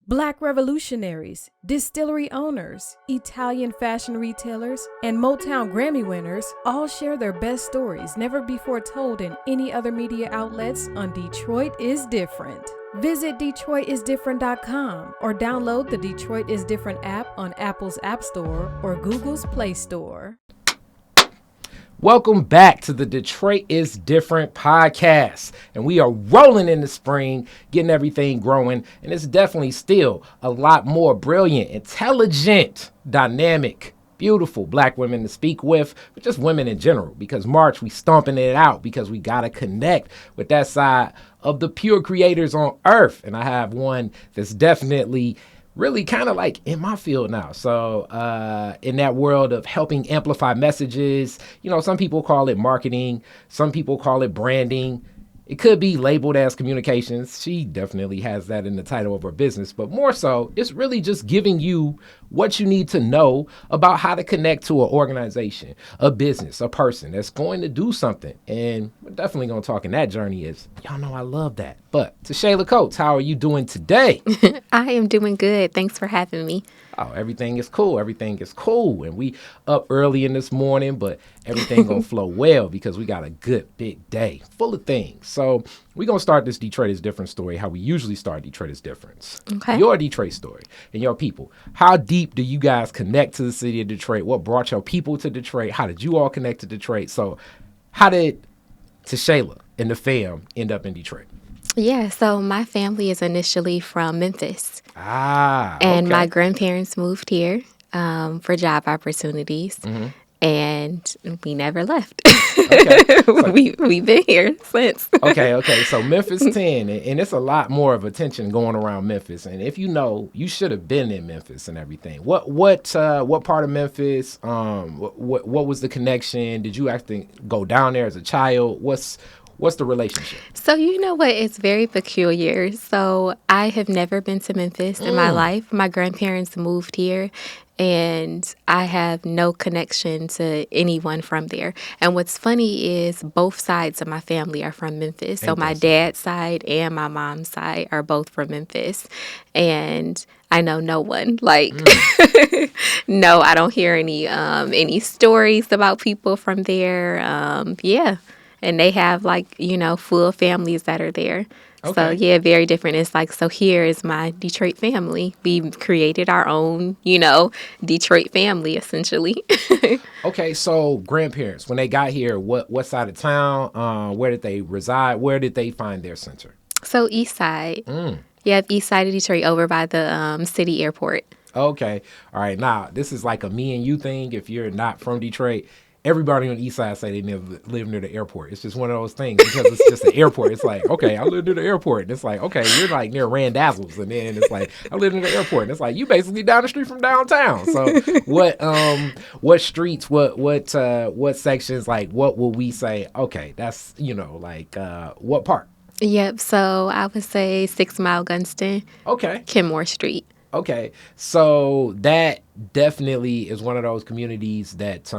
Black revolutionaries, distillery owners, Italian fashion retailers, and Motown Grammy winners all share their best stories never before told in any other media outlets on Detroit is Different. Visit DetroitisDifferent.com or download the Detroit is Different app on Apple's App Store or Google's Play Store. Welcome back to the Detroit is Different podcast. And we are rolling in the spring, getting everything growing. And it's definitely still a lot more brilliant, intelligent, dynamic, beautiful black women to speak with, but just women in general. Because March, we stomping it out because we got to connect with that side of the pure creators on earth. And I have one that's definitely really kind of like in my field now. So in that world of helping amplify messages, you know, some people call it marketing. Some people call it branding. It could be labeled as communications. She definitely has that in the title of her business. But more so, it's really just giving you what you need to know about how to connect to an organization, a business, a person that's going to do something. And we're definitely going to talk in that journey is, y'all know I love that. But TeShayla Coates, how are you doing today? I am doing good. Thanks for having me. Oh, everything is cool. Everything is cool. And we up early in this morning, but everything gonna flow well because we got a good big day full of things. So we're gonna start this Detroit is Different story how we usually start Detroit is Difference. Okay. Your Detroit story and your people. How deep do you guys connect to the city of Detroit? What brought your people to Detroit? How did you all connect to Detroit? So how did TeShayla and the fam end up in Detroit? Yeah, so my family is initially from Memphis. And my grandparents moved here for job opportunities. Mm-hmm. And we never left. Okay. So, we've been here since. Okay. So Memphis 10, and it's a lot more of attention going around Memphis. And if you know, you should have been in Memphis and everything. What part of Memphis? What was the connection? Did you actually go down there as a child? What's the relationship? So you know what? It's very peculiar. So I have never been to Memphis in my life. My grandparents moved here, and I have no connection to anyone from there. And what's funny is both sides of my family are from Memphis. So my dad's side and my mom's side are both from Memphis. And I know no one. No, I don't hear any stories about people from there. And they have full families that are there. Okay. So yeah, very different. It's so here is my Detroit family. We created our own, Detroit family essentially. Okay, so grandparents, when they got here, what side of town? Where did they reside? Where did they find their center? So east side. Yeah, east side of Detroit over by the city airport. Okay. All right. Now, this is like a me and you thing. If you're not from Detroit, everybody on the east side say they never live near the airport. It's just one of those things because it's just an airport. It's like, okay, I live near the airport. And it's like, okay, you're like near Randazzo's. And then it's like, I live near the airport. And it's like, you basically down the street from downtown. So what streets, what sections, what will we say? Okay, that's, what part? Yep. So I would say 6 Mile Gunston. Okay. Kenmore Street. Okay. So that definitely is one of those communities that,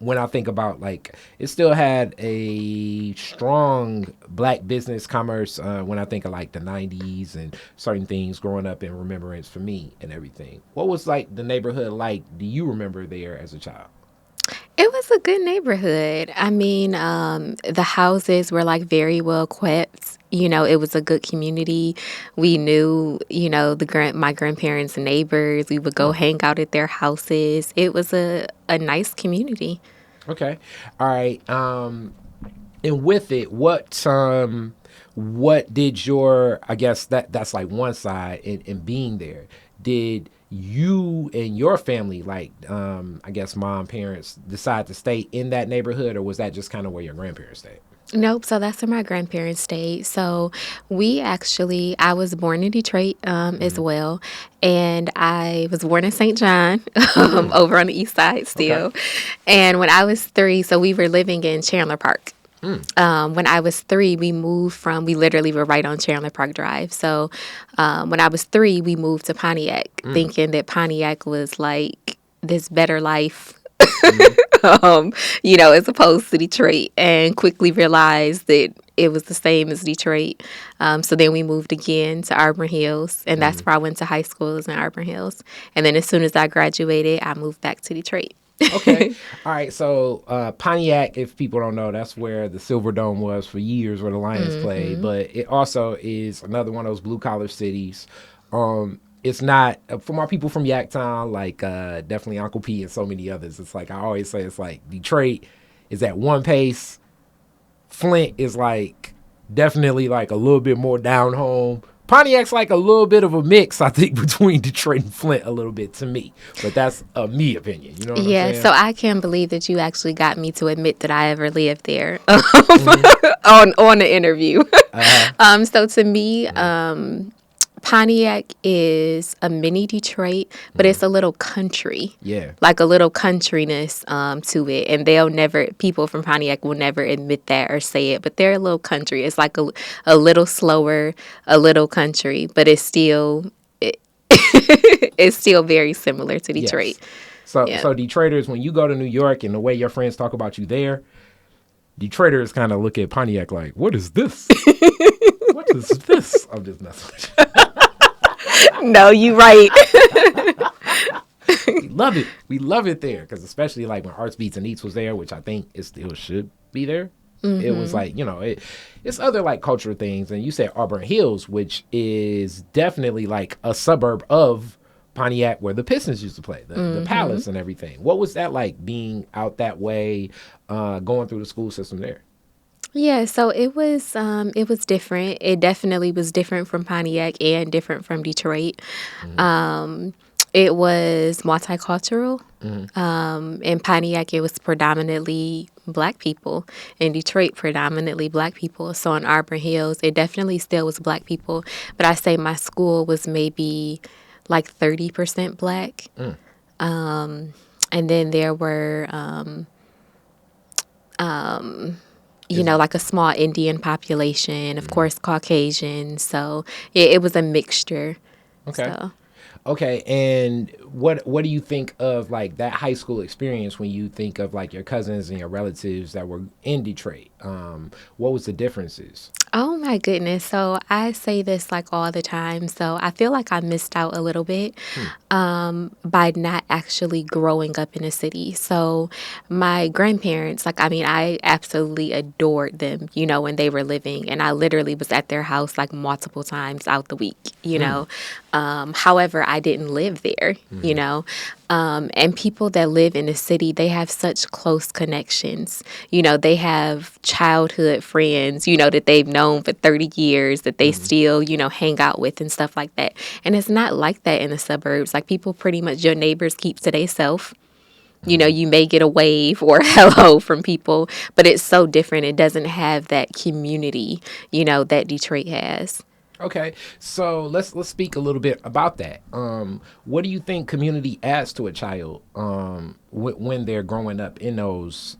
when I think about it still had a strong black business commerce when I think of the 90s and certain things growing up in remembrance for me and everything. What was the neighborhood like? Do you remember there as a child? It was a good neighborhood. I mean, the houses were very well equipped. It was a good community. We knew, my grandparents' neighbors. We would go hang out at their houses. It was a nice community. Okay. All right. And with it, what did your, I guess that's one side in being there, did you and your family, I guess mom, parents, decide to stay in that neighborhood, or was that just kind of where your grandparents stayed? Nope. So that's where my grandparents stayed. So I was born in Detroit as well. And I was born in St. John over on the east side still. Okay. And when I was 3, so we were living in Chandler Park. When I was 3, we literally were right on Chandler Park Drive. So when I was 3, we moved to Pontiac, thinking that Pontiac was this better life. As opposed to Detroit, and quickly realized that it was the same as Detroit. So then we moved again to Auburn Hills, and that's where I went to high school, was in Auburn Hills. And then as soon as I graduated, I moved back to Detroit. Okay. All right. So Pontiac, if people don't know, that's where the Silver Dome was for years, where the Lions played. But it also is another one of those blue collar cities. It's not for my people from Yacktown, like definitely Uncle P and so many others. It's like I always say, it's like Detroit is at one pace. Flint is like definitely like a little bit more down home. Pontiac's like a little bit of a mix, I think, between Detroit and Flint a little bit to me. But that's a me opinion. You know what I'm saying? So I can't believe that you actually got me to admit that I ever lived there on the interview. So to me, Pontiac is a mini Detroit, but it's a little country. Yeah. Like a little countryness to it. And people from Pontiac will never admit that or say it, but they're a little country. It's like a little slower, a little country, but it's still it's still very similar to Detroit. Yes. So Detroiters, when you go to New York and the way your friends talk about you there, Detroiters kind of look at Pontiac like, what is this? What is this? I'm just messing with you. No, you right. We love it. We love it there, because especially like when Arts Beats and Eats was there, which I think it still should be there. It was like, it's other like cultural things. And you said Auburn Hills, which is definitely like a suburb of Pontiac, where the Pistons used to play, the Palace and everything. What was that like, being out that way, going through the school system there? Yeah, so it was different. It definitely was different from Pontiac and different from Detroit. It was multicultural. In Pontiac, it was predominantly Black people. In Detroit, predominantly Black people. So in Auburn Hills, it definitely still was Black people. But I say my school was maybe like 30% Black. And then there were, like a small Indian population, of course, Caucasian. So it was a mixture. Okay. So. Okay, and what do you think of like that high school experience when you think of like your cousins and your relatives that were in Detroit? What was the differences? Oh my goodness. So I say this like all the time. So I feel like I missed out a little bit by not actually growing up in a city. So my grandparents, I absolutely adored them, when they were living. And I literally was at their house like multiple times out the week, However, I didn't live there, and people that live in a city, they have such close connections. They have childhood friends, that they've known for 30 years that they still, hang out with and stuff like that. And it's not like that in the suburbs. Like people pretty much, your neighbors keep to themselves. You may get a wave or a hello from people, but it's so different. It doesn't have that community, that Detroit has. Okay, so let's speak a little bit about that. What do you think community adds to a child when they're growing up in those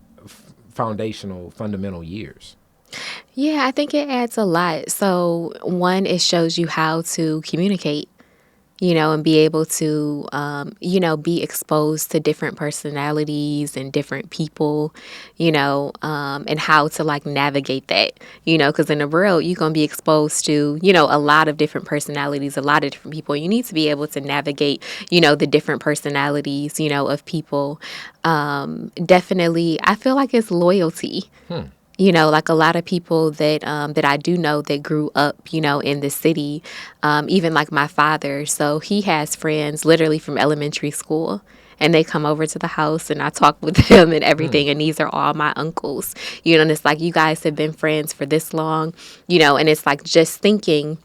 fundamental years? Yeah, I think it adds a lot. So one, it shows you how to communicate, and be able to, be exposed to different personalities and different people, and how to like navigate that, because in the world, you're going to be exposed to, a lot of different personalities, a lot of different people. You need to be able to navigate, the different personalities, of people. Definitely, I feel like it's loyalty. Like a lot of people that I do know that grew up, in the city, even like my father. So he has friends literally from elementary school, and they come over to the house and I talk with them and everything. And these are all my uncles, and it's like, you guys have been friends for this long, and it's like just thinking,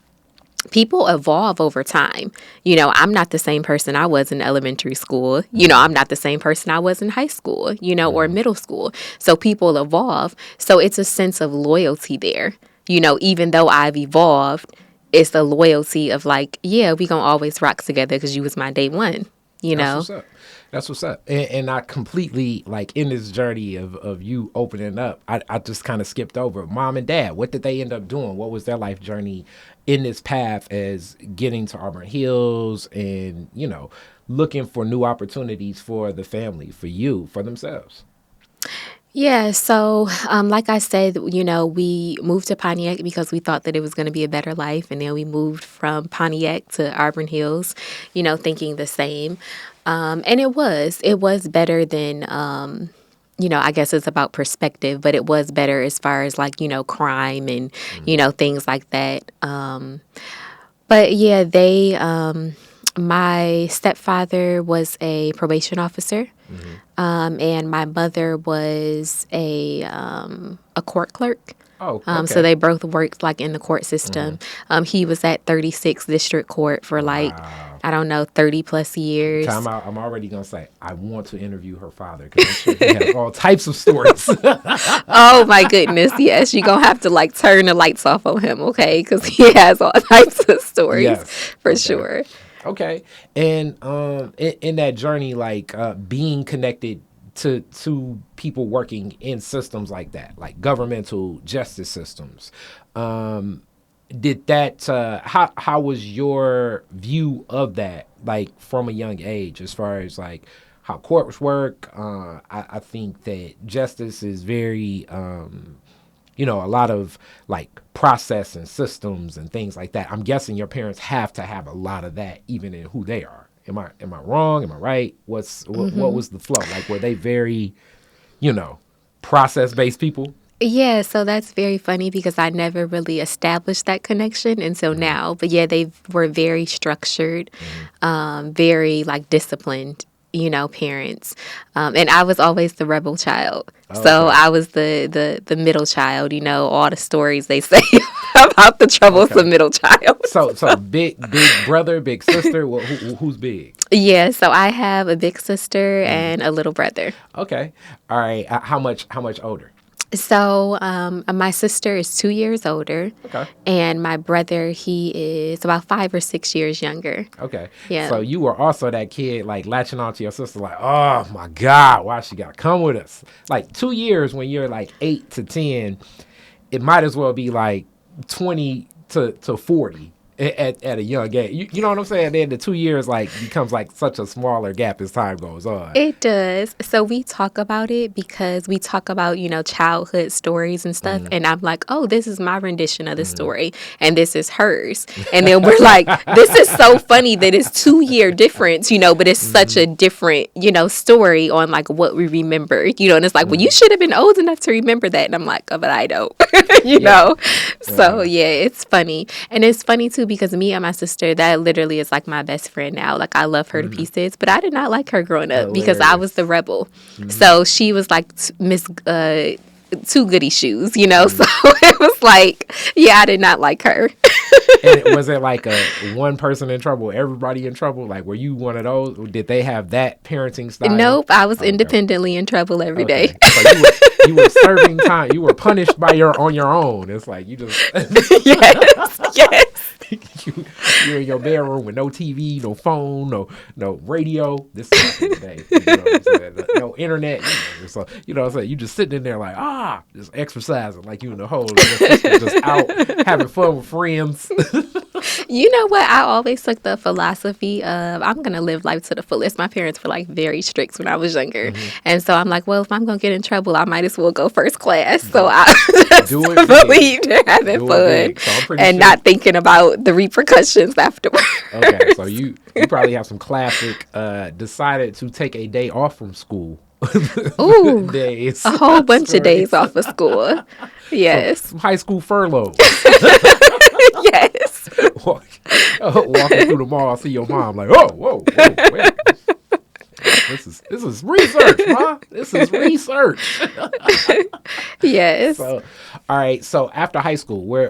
people evolve over time. I'm not the same person I was in elementary school. I'm not the same person I was in high school, or middle school. So people evolve. So it's a sense of loyalty there. Even though I've evolved, it's the loyalty of like, yeah, we gonna always rock together because you was my day one, That's what's up. And I completely, like, in this journey of you opening up, I just kind of skipped over mom and dad. What did they end up doing? What was their life journey in this path as getting to Auburn Hills and, looking for new opportunities for the family, for you, for themselves? Yeah, so like I said, we moved to Pontiac because we thought that it was going to be a better life. And then we moved from Pontiac to Auburn Hills, thinking the same. And it was better than, I guess it's about perspective, but it was better as far as like, crime and, things like that. But yeah, my stepfather was a probation officer. And my mother was a court clerk. Oh, So okay. they both worked like in the court system. He was at 36 District Court for like, Wow. I don't know, 30 plus Time years. out. I'm already gonna say I want to interview her father because I'm sure he has all types of stories. Oh my goodness, yes, you're gonna have to like turn the lights off on him, okay? Because he has all types of stories Yes. for Okay. sure. Okay. And in that journey, like being connected to people working in systems like that, like governmental justice systems, um, did that? How was your view of that, like from a young age, as far as like how courts work? I think that justice is very a lot of like process and systems and things like that. I'm guessing your parents have to have a lot of that even in who they are. Am I wrong? Am I right? What was the flow? Like were they very, you know, process based people? Yeah, so that's very funny because I never really established that connection until Mm-hmm. now. But yeah, they were very structured, Mm-hmm. very like disciplined, parents. And I was always the rebel child. Oh, So okay. I was the middle child, all the stories they say about the Okay. troublesome middle child. So big brother, big sister. Who's big? Yeah, so I have a big sister Mm. and a little brother. Okay. All right. How much older? So, my sister is 2 years older, Okay. and my brother, he is about 5 or 6 years younger. Okay. Yeah. So you were also that kid like latching on to your sister like, oh my God, why she gotta come with us? Like 2 years when you're like 8 to 10, it might as well be like 20 to 40 at a young age. You know what I'm saying? Then the 2 years like becomes like such a smaller gap as time goes on. It does. So we talk about it because we talk about, childhood stories and stuff. Mm, And I'm like, oh, this is my rendition of the mm. story. And this is hers. And then we're like, this is so funny that it's 2 year difference, but it's such a different, story on like what we remember, and it's like, well, you should have been old enough to remember that. And I'm like, oh, but I don't, you Yeah. know? So Uh, yeah, it's funny. And it's funny too because me and my sister, that literally is like my best friend now. Like I love her to pieces, but I did not like her growing up because I was the Hilarious. rebel. So she was like Miss Two Goody Shoes, So it was like, yeah, I did not like her. And was it like a one person in trouble, everybody in trouble? Like, were you one of those? Or did they have that parenting style? Nope, I was Okay. independently in trouble every day. Okay. So you were serving time. You were punished by your on your own. It's like you just Yes, yes. you you're in your bedroom with no TV, no phone, no radio. This is back in the day. You know what I'm saying? No internet. So you know what I'm saying? You just sitting in there like just exercising like you in the hole. And your sister just out having fun with friends. You know what? I always took the philosophy of I'm going to live life to the fullest. My parents were like very strict when I was younger. And so I'm like, well, if I'm going to get in trouble, I might as well go first class. So I just Do it big. believed in having Do it fun big. So I'm pretty and sure. not thinking about the repercussions afterwards. Okay, so you probably have some classic decided to take a day off from school Ooh, days. a whole bunch of Stories. days off of school. Yes. Some high school furloughs. Yes. Walk, walking through the mall, see your mom like, oh, whoa, wait. This is research, ma. This is research. Yes. So, all right. So after high school, where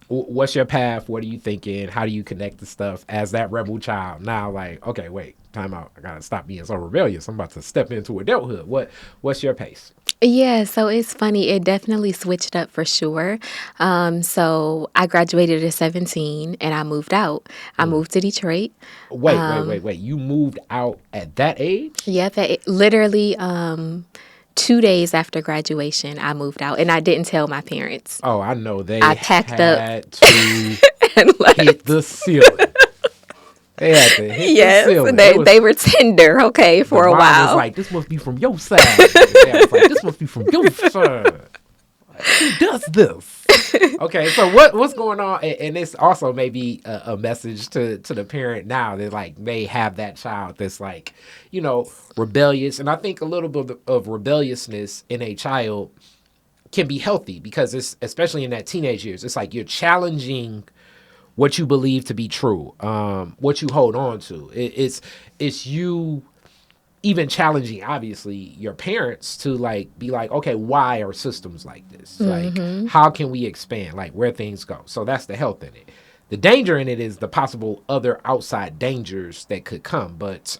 what's your path? What are you thinking? How do you connect the stuff as that rebel child? Now, like, okay, wait, time out. I gotta stop being so rebellious. I'm about to step into adulthood. What's your pace? Yeah, so it's funny. It definitely switched up for sure. So I graduated at 17 and I moved out. I moved to Detroit. Wait. You moved out at that age? Yep, literally 2 days after graduation, I moved out and I didn't tell my parents. Oh, I know they I packed up had to and left. hit the ceiling. They had to hit the Yes, ceiling. they were tender, okay, The for a mom was while. like, "This must be from your side." The dad was like, "This must be from your side. Who does this?" Okay, so what's going on? And this also may be a message to the parent now that like may have that child that's like, rebellious. And I think a little bit of rebelliousness in a child can be healthy because it's especially in that teenage years. It's like you're challenging what you believe to be true, what you hold on to. It's you even challenging, obviously, your parents to like be like, okay, why are systems like this? Like, how can we expand? Like, where things go. So that's the health in it. The danger in it is the possible other outside dangers that could come. But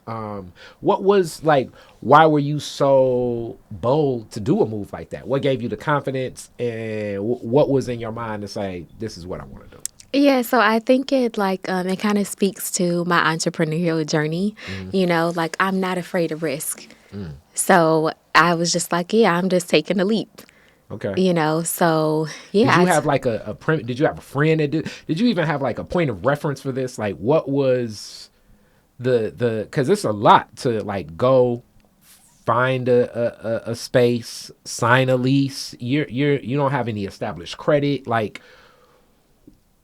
what was like? Why were you so bold to do a move like that? What gave you the confidence, and what was in your mind to say, this is what I want to do? Yeah, so I think it kind of speaks to my entrepreneurial journey. Like I'm not afraid of risk. So I was just like, yeah, I'm just taking a leap. Okay. So Did yeah, you have like did you have a friend that did you even have like a point of reference for this? Like what was because it's a lot to like go find a space, sign a lease. You don't have any established credit. Like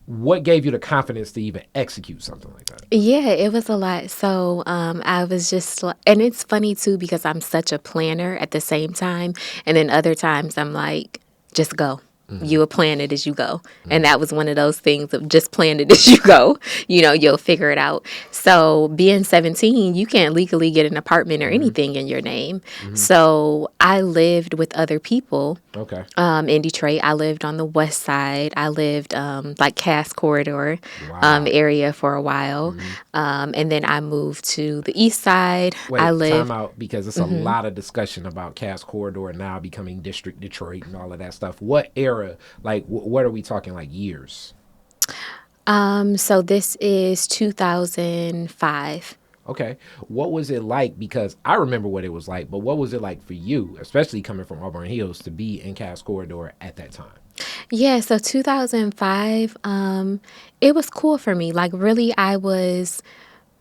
what gave you the confidence to even execute something like that? Yeah, it was a lot. So I was just, and it's funny too because I'm such a planner at the same time. And then other times I'm like, just go. You will plan it as you go. And that was one of those things of just plan it as you go. You'll figure it out. So being 17, you can't legally get an apartment or anything in your name. So I lived with other people. Okay. In Detroit. I lived on the west side. I lived like Cass Corridor Wow. area for a while. And then I moved to the east side. Wait, I time lived. out because it's a lot of discussion about Cass Corridor now becoming District Detroit and all of that stuff. What era? Like, what are we talking? Like years? So this is 2005. Okay. What was it like? Because I remember what it was like, but what was it like for you, especially coming from Auburn Hills, to be in Cass Corridor at that time? Yeah, so 2005, it was cool for me. Like, really, I was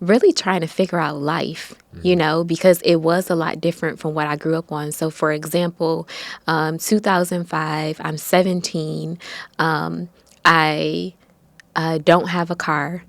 really trying to figure out life, because it was a lot different from what I grew up on. So, for example, 2005, I'm 17. I don't have a car.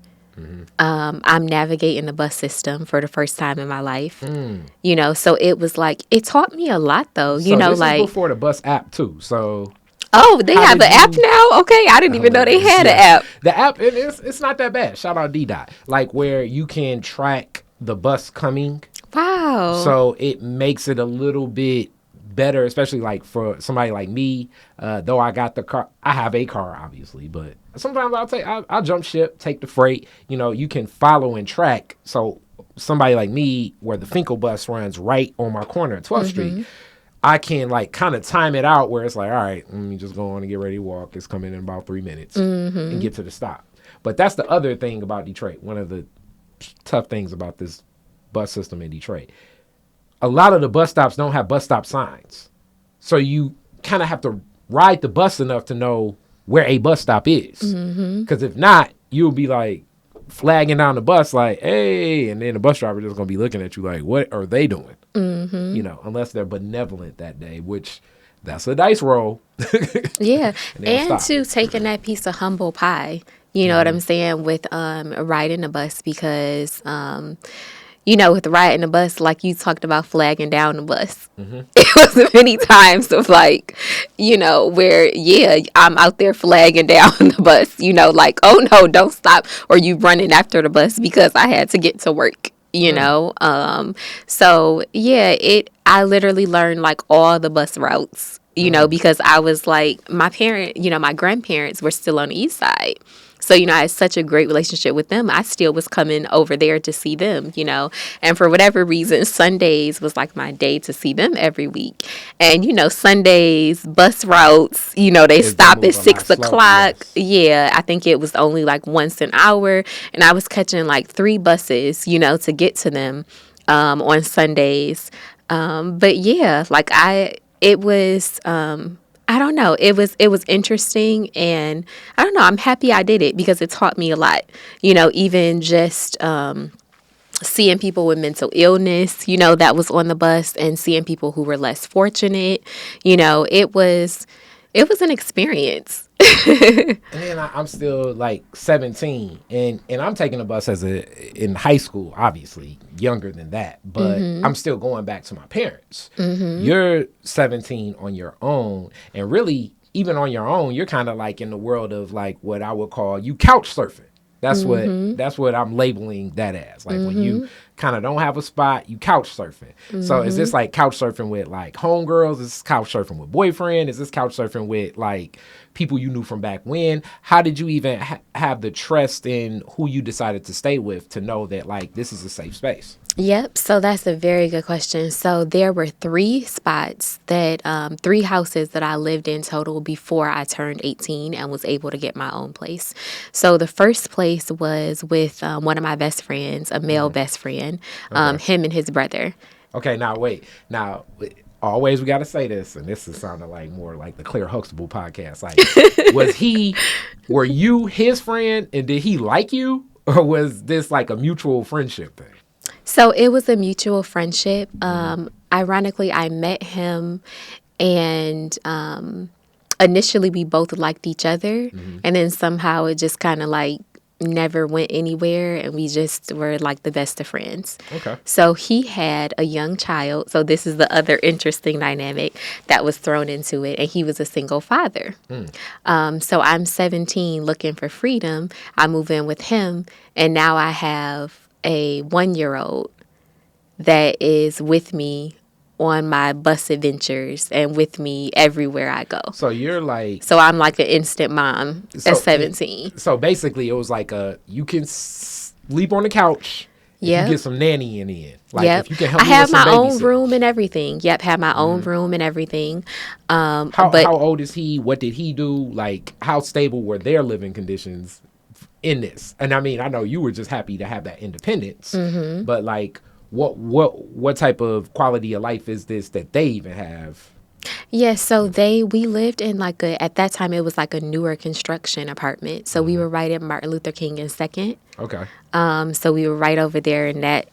I'm navigating the bus system for the first time in my life. So it was like, it taught me a lot, though. So this like is before the bus app too. So oh, they how have did an app you? now. Okay, I didn't even know they had an Yeah. app. The app it's not that bad. Shout out D Dot. Like where you can track the bus coming. Wow. So it makes it a little bit better, especially like for somebody like me. Though I got the car, I have a car, obviously, but sometimes I'll jump ship, take the freight. You can follow and track. So somebody like me, where the Finkel bus runs right on my corner at 12th Street, I can like kind of time it out where it's like, all right, let me just go on and get ready to walk. It's coming in about 3 minutes and get to the stop. But that's the other thing about Detroit. One of the tough things about this bus system in Detroit. A lot of the bus stops don't have bus stop signs. So you kind of have to ride the bus enough to know where a bus stop is. Because if not, you'll be like flagging down the bus like, hey, and then the bus driver just going to be looking at you like, what are they doing? Unless they're benevolent that day, which that's a dice roll. Yeah. And stop. to taking that piece of humble pie, you know what I'm saying, with riding the bus because with riding the bus, like you talked about flagging down the bus. It was many times of like, where, yeah, I'm out there flagging down the bus, like, oh no, don't stop. Or you running after the bus because I had to get to work, So yeah, I literally learned like all the bus routes, because I was like, my grandparents were still on the east side. So, I had such a great relationship with them. I still was coming over there to see them, And for whatever reason, Sundays was like my day to see them every week. And, Sundays, bus routes, they stop at 6 o'clock. Yes. Yeah, I think it was only like once an hour. And I was catching like 3 buses, to get to them on Sundays. But yeah, like I I don't know. It was interesting, and I don't know. I'm happy I did it because it taught me a lot. Even just seeing people with mental illness, that was on the bus, and seeing people who were less fortunate. It was an experience. And then I'm still like 17, and I'm taking a bus in high school, obviously younger than that, but I'm still going back to my parents. You're 17 on your own, and really, even on your own, you're kind of like in the world of like what I would call you couch surfing. That's what I'm labeling that as. Like when you kind of don't have a spot, you couch surfing. So is this like couch surfing with like homegirls? Is this couch surfing with boyfriend? Is this couch surfing with like people you knew from back when? How did you even have the trust in who you decided to stay with to know that like this is a safe space? Yep. So that's a very good question. So there were three houses that I lived in total before I turned 18 and was able to get my own place. So the first place was with one of my best friends, a male best friend, him and his brother. Okay, now wait. Now, always we got to say this, and this is sounding like more like the Clear Huxtable podcast. Like, were you his friend, and did he like you, or was this like a mutual friendship thing? So it was a mutual friendship. Ironically, I met him, and initially we both liked each other, and then somehow it just kind of like never went anywhere, and we just were like the best of friends. Okay. So he had a young child. So this is the other interesting dynamic that was thrown into it, and he was a single father. So I'm 17 looking for freedom. I move in with him, and now I have a 1-year-old that is with me on my bus adventures and with me everywhere I go. So you're like... So I'm like an instant mom at 17. So basically it was like you can sleep on the couch if you get some nanny in. Like if you can help I have my own babysit. room and everything. Yep, have my own room and everything. How old is he? What did he do? Like how stable were their living conditions in this? And I mean, I know you were just happy to have that independence, but like what type of quality of life is this that they even have? Yeah, so we lived in at that time it was like a newer construction apartment. So we were right at Martin Luther King and 2nd. Okay. So we were right over there in that,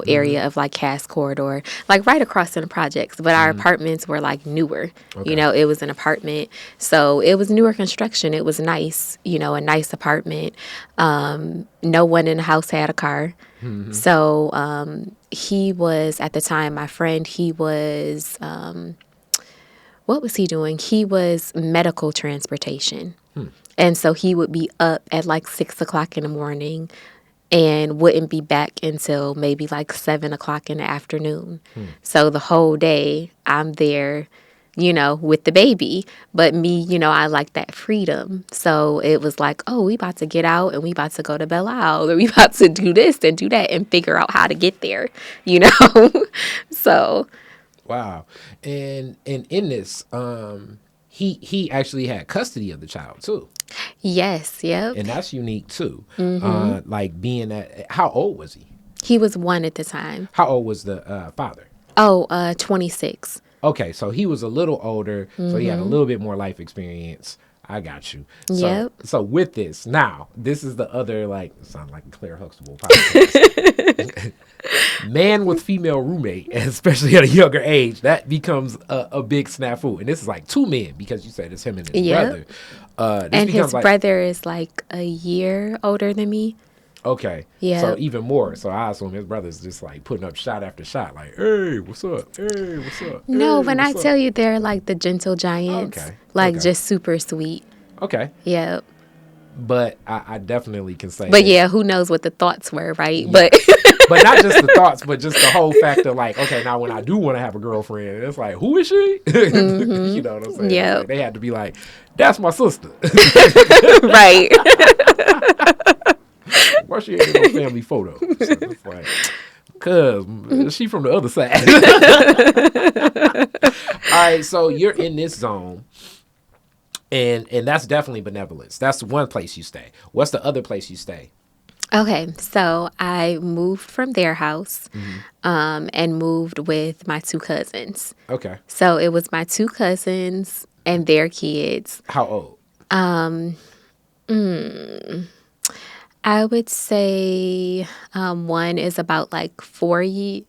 area of like Cass Corridor, like right across from the projects. But our apartments were like newer. Okay. It was an apartment. So it was newer construction. It was nice, a nice apartment. No one in the house had a car. So he was, at the time, my friend, he was, what was he doing? He was medical transportation. And so he would be up at like 6 o'clock in the morning and wouldn't be back until maybe like 7 o'clock in the afternoon. So the whole day I'm there, with the baby. But me, I like that freedom. So it was like, oh, we about to get out and we about to go to Belle Isle, or we about to do this and do that and figure out how to get there, So. Wow. And in this, he actually had custody of the child too. Yes. Yep. And that's unique too. Like being how old was he? He was 1 at the time. How old was the father? 26. Okay, so he was a little older, so he had a little bit more life experience. I got you. Yep. So with this, now, this is the other, sound like a Claire Huxtable podcast. Man with female roommate, especially at a younger age, that becomes a big snafu. And this is like 2 men, because you said it's him and his brother. And his brother is like a year older than me. Okay. Yeah. So even more. So I assume his brother's just like putting up shot after shot, like, hey, what's up? Hey, what's up? No, hey, when I what's tell up? you they're like the gentle giants. Okay. Like just super sweet. Okay. Yeah. But I definitely can say. But yeah, who knows what the thoughts were, right? Yeah. But but not just the thoughts, but just the whole fact of like, okay, now when I do want to have a girlfriend, it's like, who is she? You know what I'm saying? Yeah. Like, they had to be like, that's my sister. Right. Why she ain't in no family photo? So it's like, cause she from the other side. All right, so you're in this zone. And that's definitely benevolence. That's one place you stay. What's the other place you stay? Okay, so I moved from their house and moved with my 2 cousins. Okay. So it was my 2 cousins, and their kids. How old? I would say one is about like 3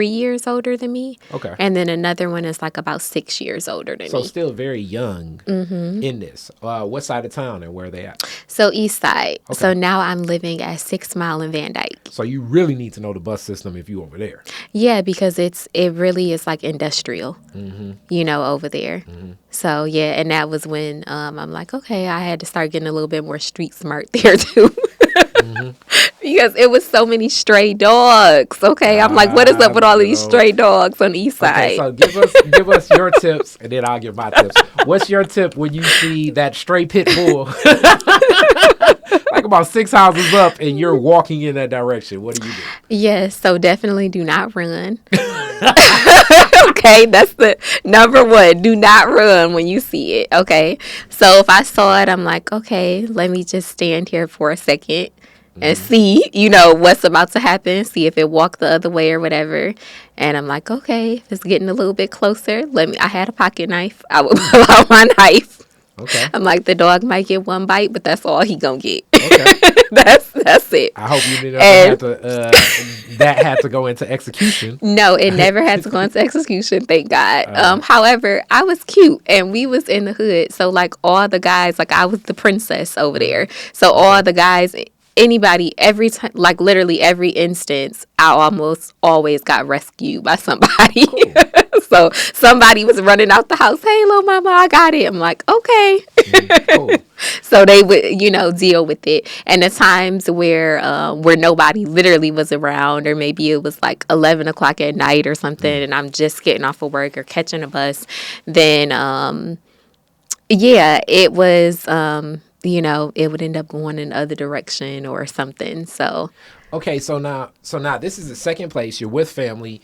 years older than me. Okay. And then another one is like about 6 years older than So me. still very young in this. What side of town and where are they at? So East Side. Okay. So now I'm living at 6 Mile and Van Dyke. So you really need to know the bus system if you over there. Yeah, because it really is like industrial, over there. So yeah, and that was when I'm like, okay, I had to start getting a little bit more street smart there too. Because it was so many stray dogs. Okay, I'm like, what is up with all these stray dogs on the East Side? Okay, so give us your tips, and then I'll give my tips. What's your tip when you see that stray pit bull, like about 6 houses up, and you're walking in that direction? What do you do? Yes, so definitely do not run. Okay, that's the number one. Do not run when you see it. Okay, so if I saw it, I'm like, okay, let me just stand here for a second and see, what's about to happen. See if it walked the other way or whatever. And I'm like, okay, if it's getting a little bit closer, I had a pocket knife. I would pull out my knife. Okay. I'm like, the dog might get one bite, but that's all he gonna get. Okay. That's it. I hope you didn't have to, that had to go into execution. No, it never had to go into execution, thank God. However, I was cute and we was in the hood. So like all the guys, like I was the princess over there. So all the guys, anybody, every time, like literally every instance, I almost always got rescued by somebody. Cool. So somebody was running out the house. Hey, little mama, I got it. I'm like, okay. Cool. So they would, deal with it. And the times where nobody literally was around, or maybe it was like 11 o'clock at night or something, and I'm just getting off of work or catching a bus, then, it was, it would end up going in the other direction or something. So. Okay, so now this is the second place. You're with family.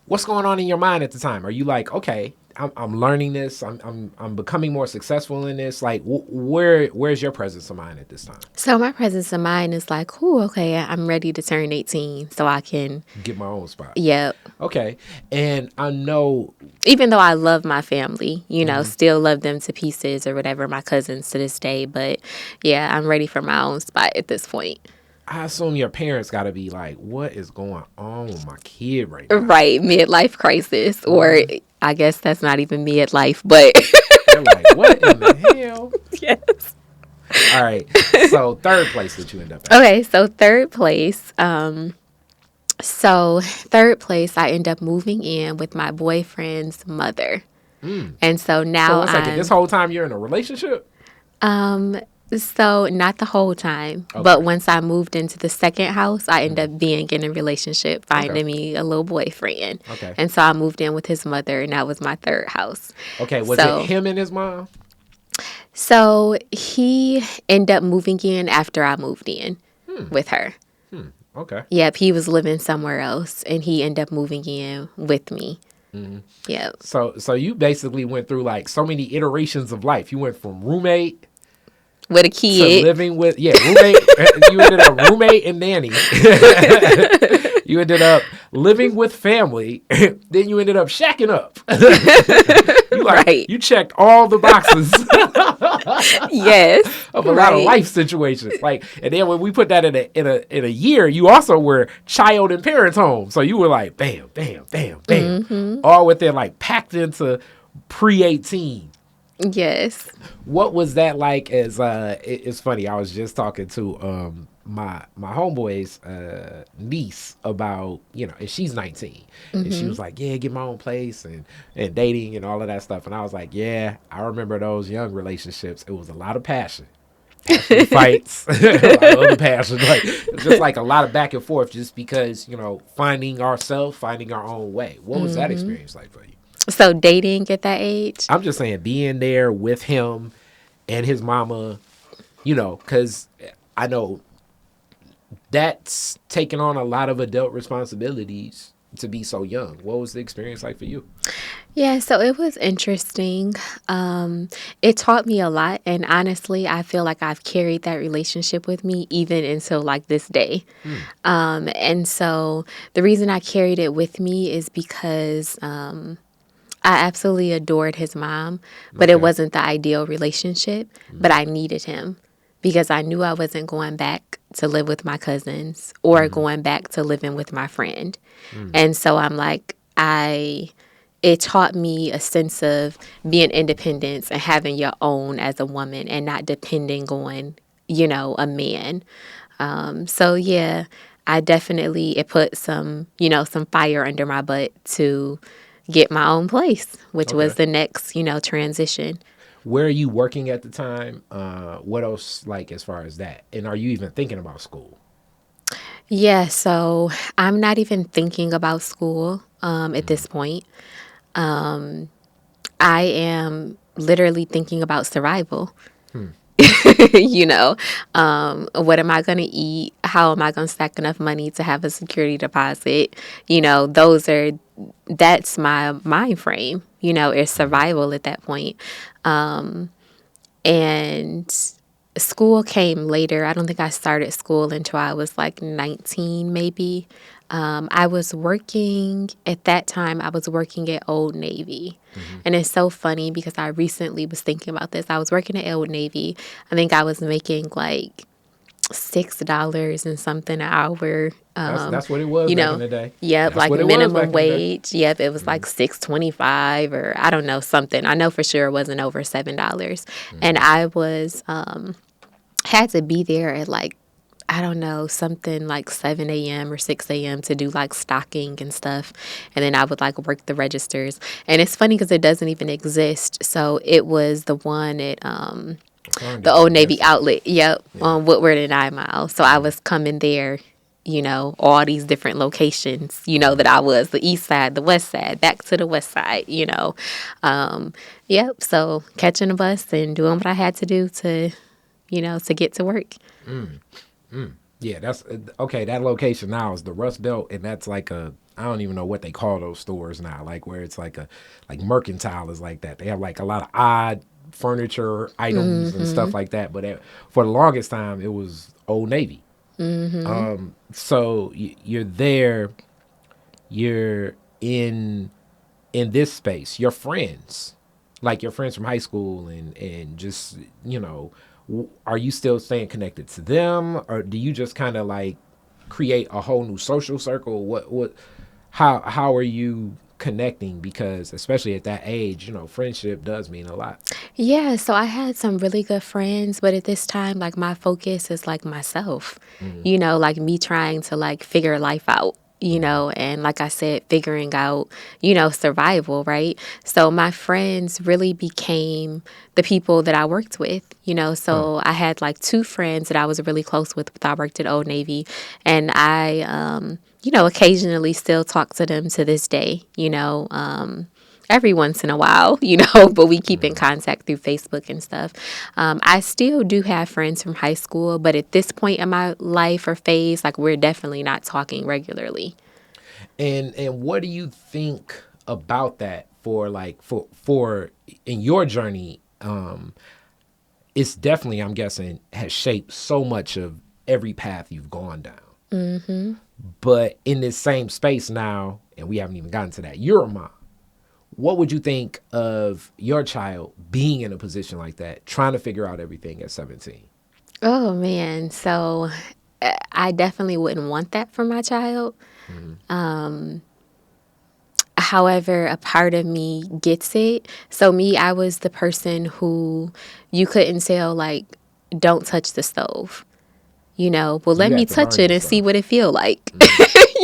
What's going on in your mind at the time? Are you like, okay, I'm learning this. I'm becoming more successful in this. Like, where's your presence of mind at this time? So my presence of mind is like, oh, okay, I'm ready to turn 18, so I can Get my own spot. Yep. Okay, and I know, even though I love my family, still love them to pieces or whatever, my cousins to this day. But yeah, I'm ready for my own spot at this point. I assume your parents got to be like, what is going on with my kid right now? Right, midlife crisis, or I guess that's not even midlife, but they're like, what in the hell? Yes. All right, so third place that you end up at. Okay, so third place, I end up moving in with my boyfriend's mother. And so now this whole time you're in a relationship? So not the whole time, but once I moved into the second house, I ended up being in a relationship, finding me a little boyfriend. Okay. And so I moved in with his mother, and that was my third house. Okay, was it him and his mom? So he ended up moving in after I moved in with her. Okay. Yep, he was living somewhere else, and he ended up moving in with me. Yep. So you basically went through like so many iterations of life. You went from roommate with a kid to living with roommate. You ended up roommate and nanny. You ended up living with family. Then you ended up shacking up. Right. You checked all the boxes. Yes. Of a lot of life situations. Like, and then when we put that in a year, you also were child and parents home. So you were like, bam, bam, bam, bam, all within like packed into pre-18. Yes. What was that like? As it's funny, I was just talking to my homeboy's niece about, and she's 19, and she was like, yeah, get my own place and dating and all of that stuff, and I was like, yeah, I remember those young relationships. It was a lot of passion fights, a lot of passion, like just like a lot of back and forth, just because finding ourselves, finding our own way. What was that experience like for you? So dating at that age? I'm just saying being there with him and his mama, because I know that's taking on a lot of adult responsibilities to be so young. What was the experience like for you? Yeah, so it was interesting. It taught me a lot. And honestly, I feel like I've carried that relationship with me even until like this day. And so the reason I carried it with me is because I absolutely adored his mom, but it Okay. wasn't the ideal relationship. But I needed him because I knew I wasn't going back to live with my cousins or going back to living with my friend. And so I'm like, it taught me a sense of being independent and having your own as a woman and not depending on, a man. So yeah, I definitely, it put some, some fire under my butt to get my own place, which was Okay. the next, transition. Where are you working at the time? What else, like, as far as that? And are you even thinking about school? Yeah, so I'm not even thinking about school at this point. I am literally thinking about survival. you know, what am I going to eat? How am I going to stack enough money to have a security deposit? That's my mind frame, is survival at that point. And school came later. I don't think I started school until I was like 19, maybe. I was working at that time, I was working at Old Navy. And it's so funny because I recently was thinking about this. I was working at Old Navy. I think I was making like $6 and something an hour. That's what it was You back in know, the day. yep, That's like what it was minimum back in the day. wage. Yep, it was like 6.25 or I don't know something. I know for sure it wasn't over $7, and I was had to be there at like I don't know, something like 7 a.m. or 6 a.m. to do like stocking and stuff. And then I would like work the registers. And it's funny because it doesn't even exist. So it was the one at the Ferndale, Old I Navy guess. outlet. Yep. Yeah. On Woodward and 9 Mile. So I was coming there, all these different locations, that I was the east side, the west side, back to the west side. Yep. So catching a bus and doing what I had to do to get to work. Yeah, that's okay. That location now is the Rust Belt, and that's like I don't even know what they call those stores now. Like where it's like Mercantile is like that. They have like a lot of odd furniture items and stuff like that. But for the longest time, it was Old Navy. So you're there, you're in this space. Your friends, like your friends from high school, and just are you still staying connected to them, or do you just kind of like create a whole new social circle? How are you connecting? Because especially at that age, friendship does mean a lot. Yeah, so I had some really good friends, but at this time, like my focus is like myself, like me trying to like figure life out, and like I said, figuring out, survival, right? So my friends really became the people that I worked with. Huh. So I had like two friends that I was really close with I worked at Old Navy, and I, occasionally still talk to them to this day, every once in a while, but we keep in contact through Facebook and stuff. I still do have friends from high school, but at this point in my life or phase, like we're definitely not talking regularly. And what do you think about that for like for in your journey? It's definitely, I'm guessing, has shaped so much of every path you've gone down. But in this same space now, and we haven't even gotten to that, you're a mom. What would you think of your child being in a position like that, trying to figure out everything at 17? Oh man, so I definitely wouldn't want that for my child. However, a part of me gets it. So me, I was the person who you couldn't tell like, don't touch the stove. Well, let You me had to touch learn it and see yourself. what it feel like.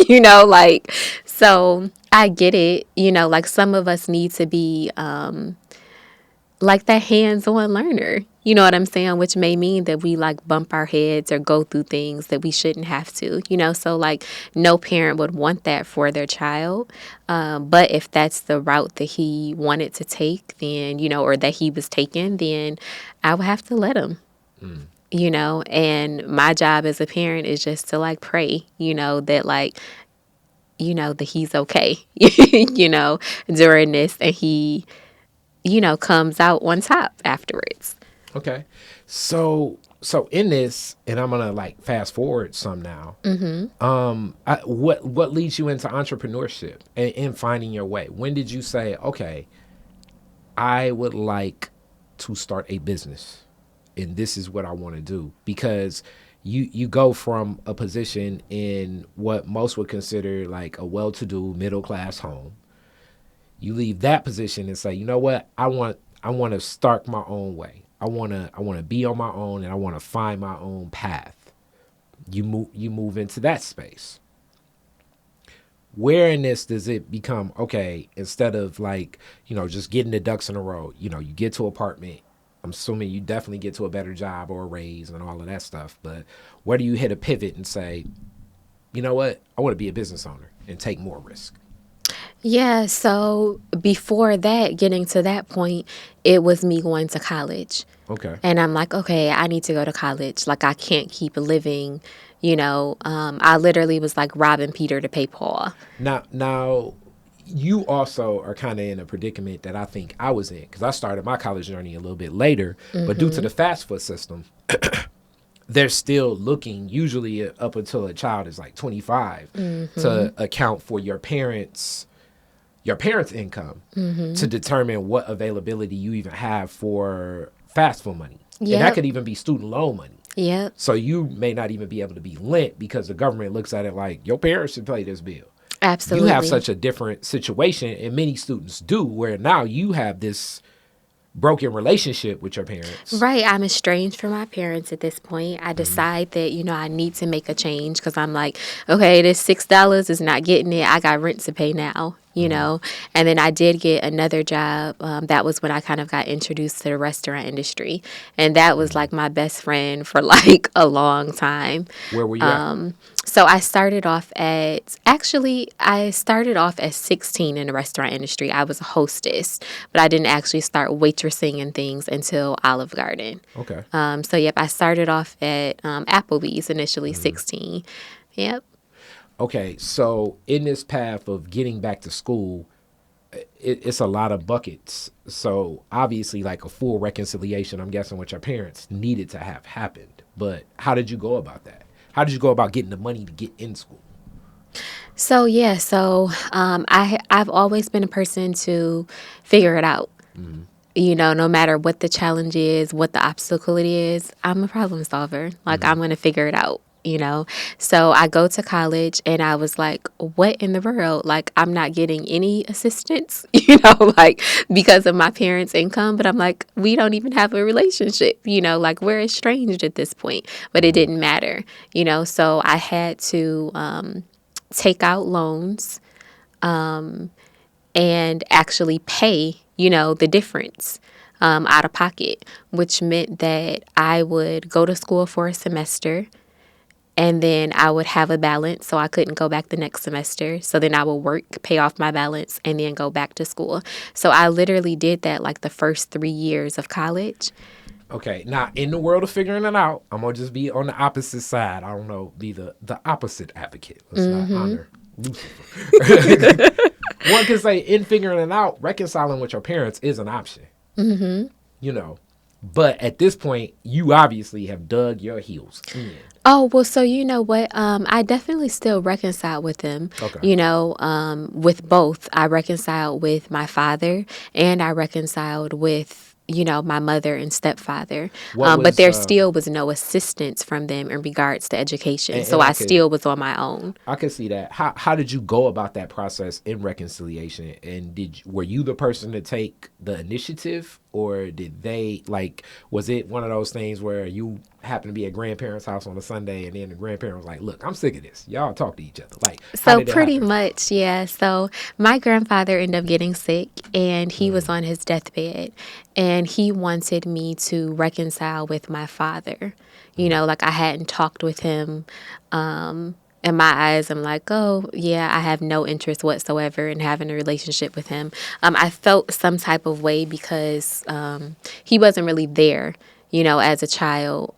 Like, so I get it. Like some of us need to be like that hands-on learner. You know what I'm saying? Which may mean that we like bump our heads or go through things that we shouldn't have to. So like no parent would want that for their child. But if that's the route that he wanted to take, then, or that he was taking, then I would have to let him. And my job as a parent is just to like pray, that like, that he's okay, during this and he, comes out on top afterwards. Okay. So So in this, and I'm gonna like fast forward some now. What leads you into entrepreneurship and finding your way? When did you say, okay, I would like to start a business, and this is what I want to do? Because you go from a position in what most would consider like a well-to-do middle class home. You leave that position and say, you know what, I want to start my own way. I want to be on my own, and I want to find my own path. You move into that space. Where in this does it become, okay, instead of like, just getting the ducks in a row, you get to apartment. I'm assuming you definitely get to a better job or a raise and all of that stuff. But where do you hit a pivot and say, you know what, I want to be a business owner and take more risk? Yeah, so before that, getting to that point, it was me going to college. Okay. And I'm like, okay, I need to go to college. Like, I can't keep living, I literally was like robbing Peter to pay Paul. Now, you also are kind of in a predicament that I think I was in, because I started my college journey a little bit later. But due to the fast food system, they're still looking usually up until a child is like 25 to account for your parents' income to determine what availability you even have for fast food money. And that Yep. could even be student loan money. Yep. So you may not even be able to be lent because the government looks at it like your parents should pay this bill. Absolutely. You have such a different situation, and many students do, where now you have this broken relationship with your parents. Right. I'm estranged from my parents at this point. I decide that, I need to make a change because I'm like, okay, this $6 is not getting it. I got rent to pay now, And then I did get another job. That was when I kind of got introduced to the restaurant industry. And that was like my best friend for like a long time. Where were you at? So I started off at 16 in the restaurant industry. I was a hostess, but I didn't actually start waitressing and things until Olive Garden. Okay. So yep, I started off at Applebee's initially 16. Yep. Okay, so in this path of getting back to school, it's a lot of buckets. So obviously, like a full reconciliation, I'm guessing, with your parents needed to have happened. But how did you go about that? How did you go about getting the money to get in school? So yeah, I've always been a person to figure it out. No matter what the challenge is, what the obstacle it is, I'm a problem solver. Like, I'm going to figure it out. So I go to college and I was like, what in the world? Like, I'm not getting any assistance, like because of my parents' income. But I'm like, we don't even have a relationship, like we're estranged at this point. But it didn't matter, so I had to take out loans and actually pay, the difference out of pocket, which meant that I would go to school for a semester and then I would have a balance, so I couldn't go back the next semester. So then I would work, pay off my balance, and then go back to school. So I literally did that like the first 3 years of college. Okay, now in the world of figuring it out, I'm gonna just be on the opposite side. I don't know, be the opposite advocate. Let's not honor Lucifer. One can say in figuring it out, reconciling with your parents is an option. But at this point, you obviously have dug your heels in. Oh, well, so you know what? I definitely still reconcile with them. Okay. With both. I reconciled with my father and I reconciled with, my mother and stepfather. But there still was no assistance from them in regards to education. So I still was on my own. I can see that. How did you go about that process in reconciliation? And were you the person to take the initiative, or did they, like, was it one of those things where you happened to be at grandparents' house on a Sunday and then the grandparent was like, look, I'm sick of this. Y'all talk to each other. Like, so pretty much, yeah. So my grandfather ended up getting sick and he was on his deathbed and he wanted me to reconcile with my father. Like I hadn't talked with him. In my eyes, I'm like, oh, yeah, I have no interest whatsoever in having a relationship with him. I felt some type of way because he wasn't really there, as a child.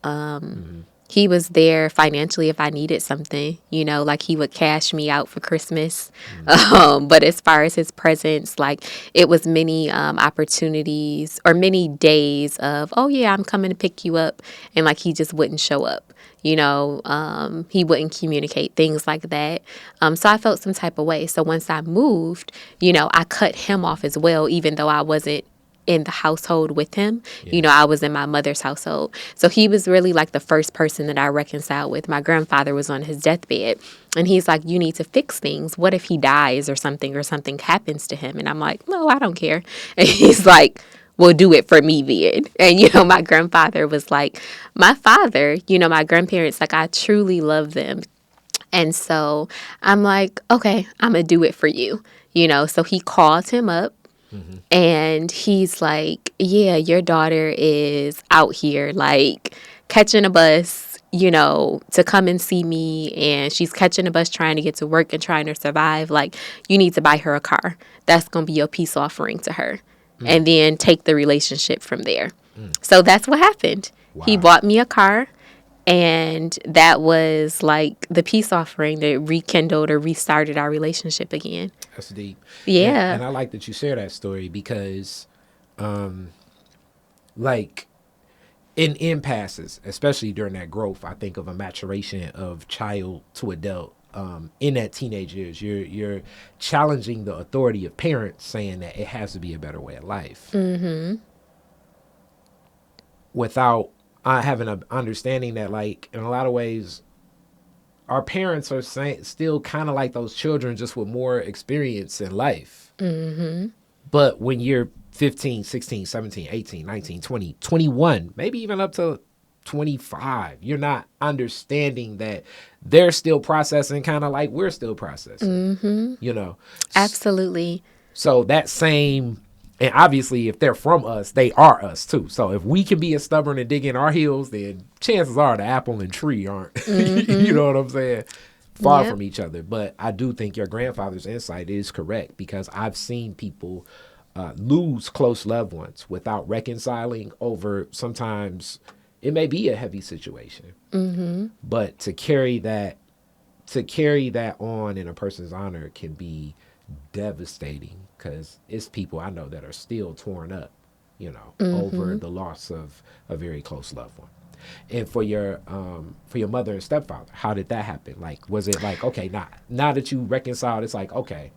he was there financially if I needed something, like he would cash me out for Christmas. But as far as his presence, like it was many opportunities or many days of, oh yeah, I'm coming to pick you up. And like he just wouldn't show up. He wouldn't communicate, things like that. So I felt some type of way. So once I moved, I cut him off as well, even though I wasn't in the household with him. I was in my mother's household. So he was really like the first person that I reconciled with. My grandfather was on his deathbed and he's like, you need to fix things. What if he dies or something happens to him? And I'm like, no, I don't care. And he's like, well, do it for me then. And, my grandfather was like, my father, my grandparents, like I truly love them. And so I'm like, okay, I'm going to do it for you. So he called him up. And he's like, yeah, your daughter is out here, like, catching a bus, to come and see me. And she's catching a bus trying to get to work and trying to survive. Like, you need to buy her a car. That's going to be your peace offering to her. And then take the relationship from there. So that's what happened. Wow. He bought me a car. And that was like the peace offering that rekindled or restarted our relationship again. That's deep. Yeah. And I like that you share that story because, like, in impasses, especially during that growth, I think of a maturation of child to adult. In that teenage years, you're challenging the authority of parents, saying that it has to be a better way of life. Mm-hmm. Without having an understanding that, like, in a lot of ways, our parents are still kind of like those children, just with more experience in life. Mm-hmm. But when you're 15, 16, 17, 18, 19, 20, 21, maybe even up to 25, you're not understanding that they're still processing kind of like we're still processing. Mm-hmm. Absolutely. So that same... And obviously, if they're from us, they are us, too. So if we can be as stubborn and dig in our heels, then chances are the apple and tree aren't, you know what I'm saying, far from each other. But I do think your grandfather's insight is correct because I've seen people lose close loved ones without reconciling over sometimes it may be a heavy situation. Mm-hmm. But to carry that on in a person's honor can be devastating because it's people I know that are still torn up, over the loss of a very close loved one. And for your mother and stepfather, how did that happen? Like, was it like, okay, now that you reconciled, it's like, okay,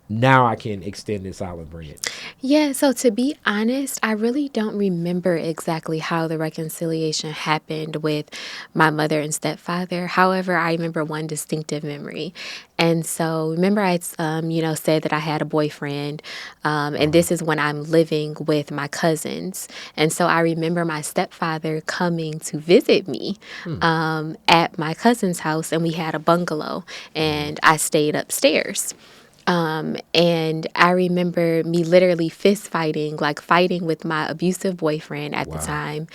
now I can extend this olive branch? Yeah, so to be honest, I really don't remember exactly how the reconciliation happened with my mother and stepfather. However, I remember one distinctive memory. And so remember I, said that I had a boyfriend, and this is when I'm living with my cousins. And so I remember my stepfather coming to visit me at my cousin's house, and we had a bungalow, and I stayed upstairs. And I remember me literally fist fighting, like fighting with my abusive boyfriend at the time.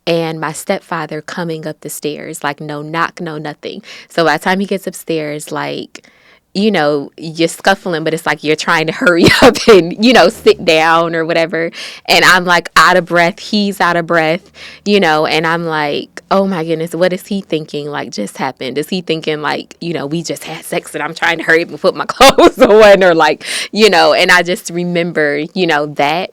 And my stepfather coming up the stairs, like no knock, no nothing. So by the time he gets upstairs, like, you're scuffling, but it's like you're trying to hurry up and, sit down or whatever. And I'm like out of breath. He's out of breath, and I'm like, oh my goodness, what is he thinking? Like just happened. Is he thinking like, we just had sex and I'm trying to hurry up and put my clothes on or like, and I just remember, that.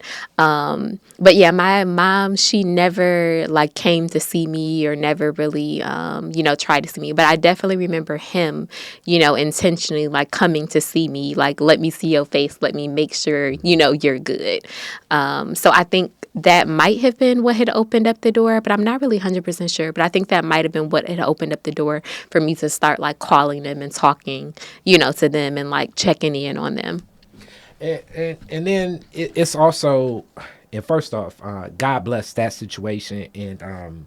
But yeah, my mom, she never like came to see me or never really, tried to see me. But I definitely remember him, intentionally like coming to see me, like, let me see your face. Let me make sure, you're good. So I think that might have been what had opened up the door, but I'm not really 100% sure. But I think that might have been what had opened up the door for me to start like calling them and talking, to them and like checking in on them. And then it's also... And first off, God bless that situation and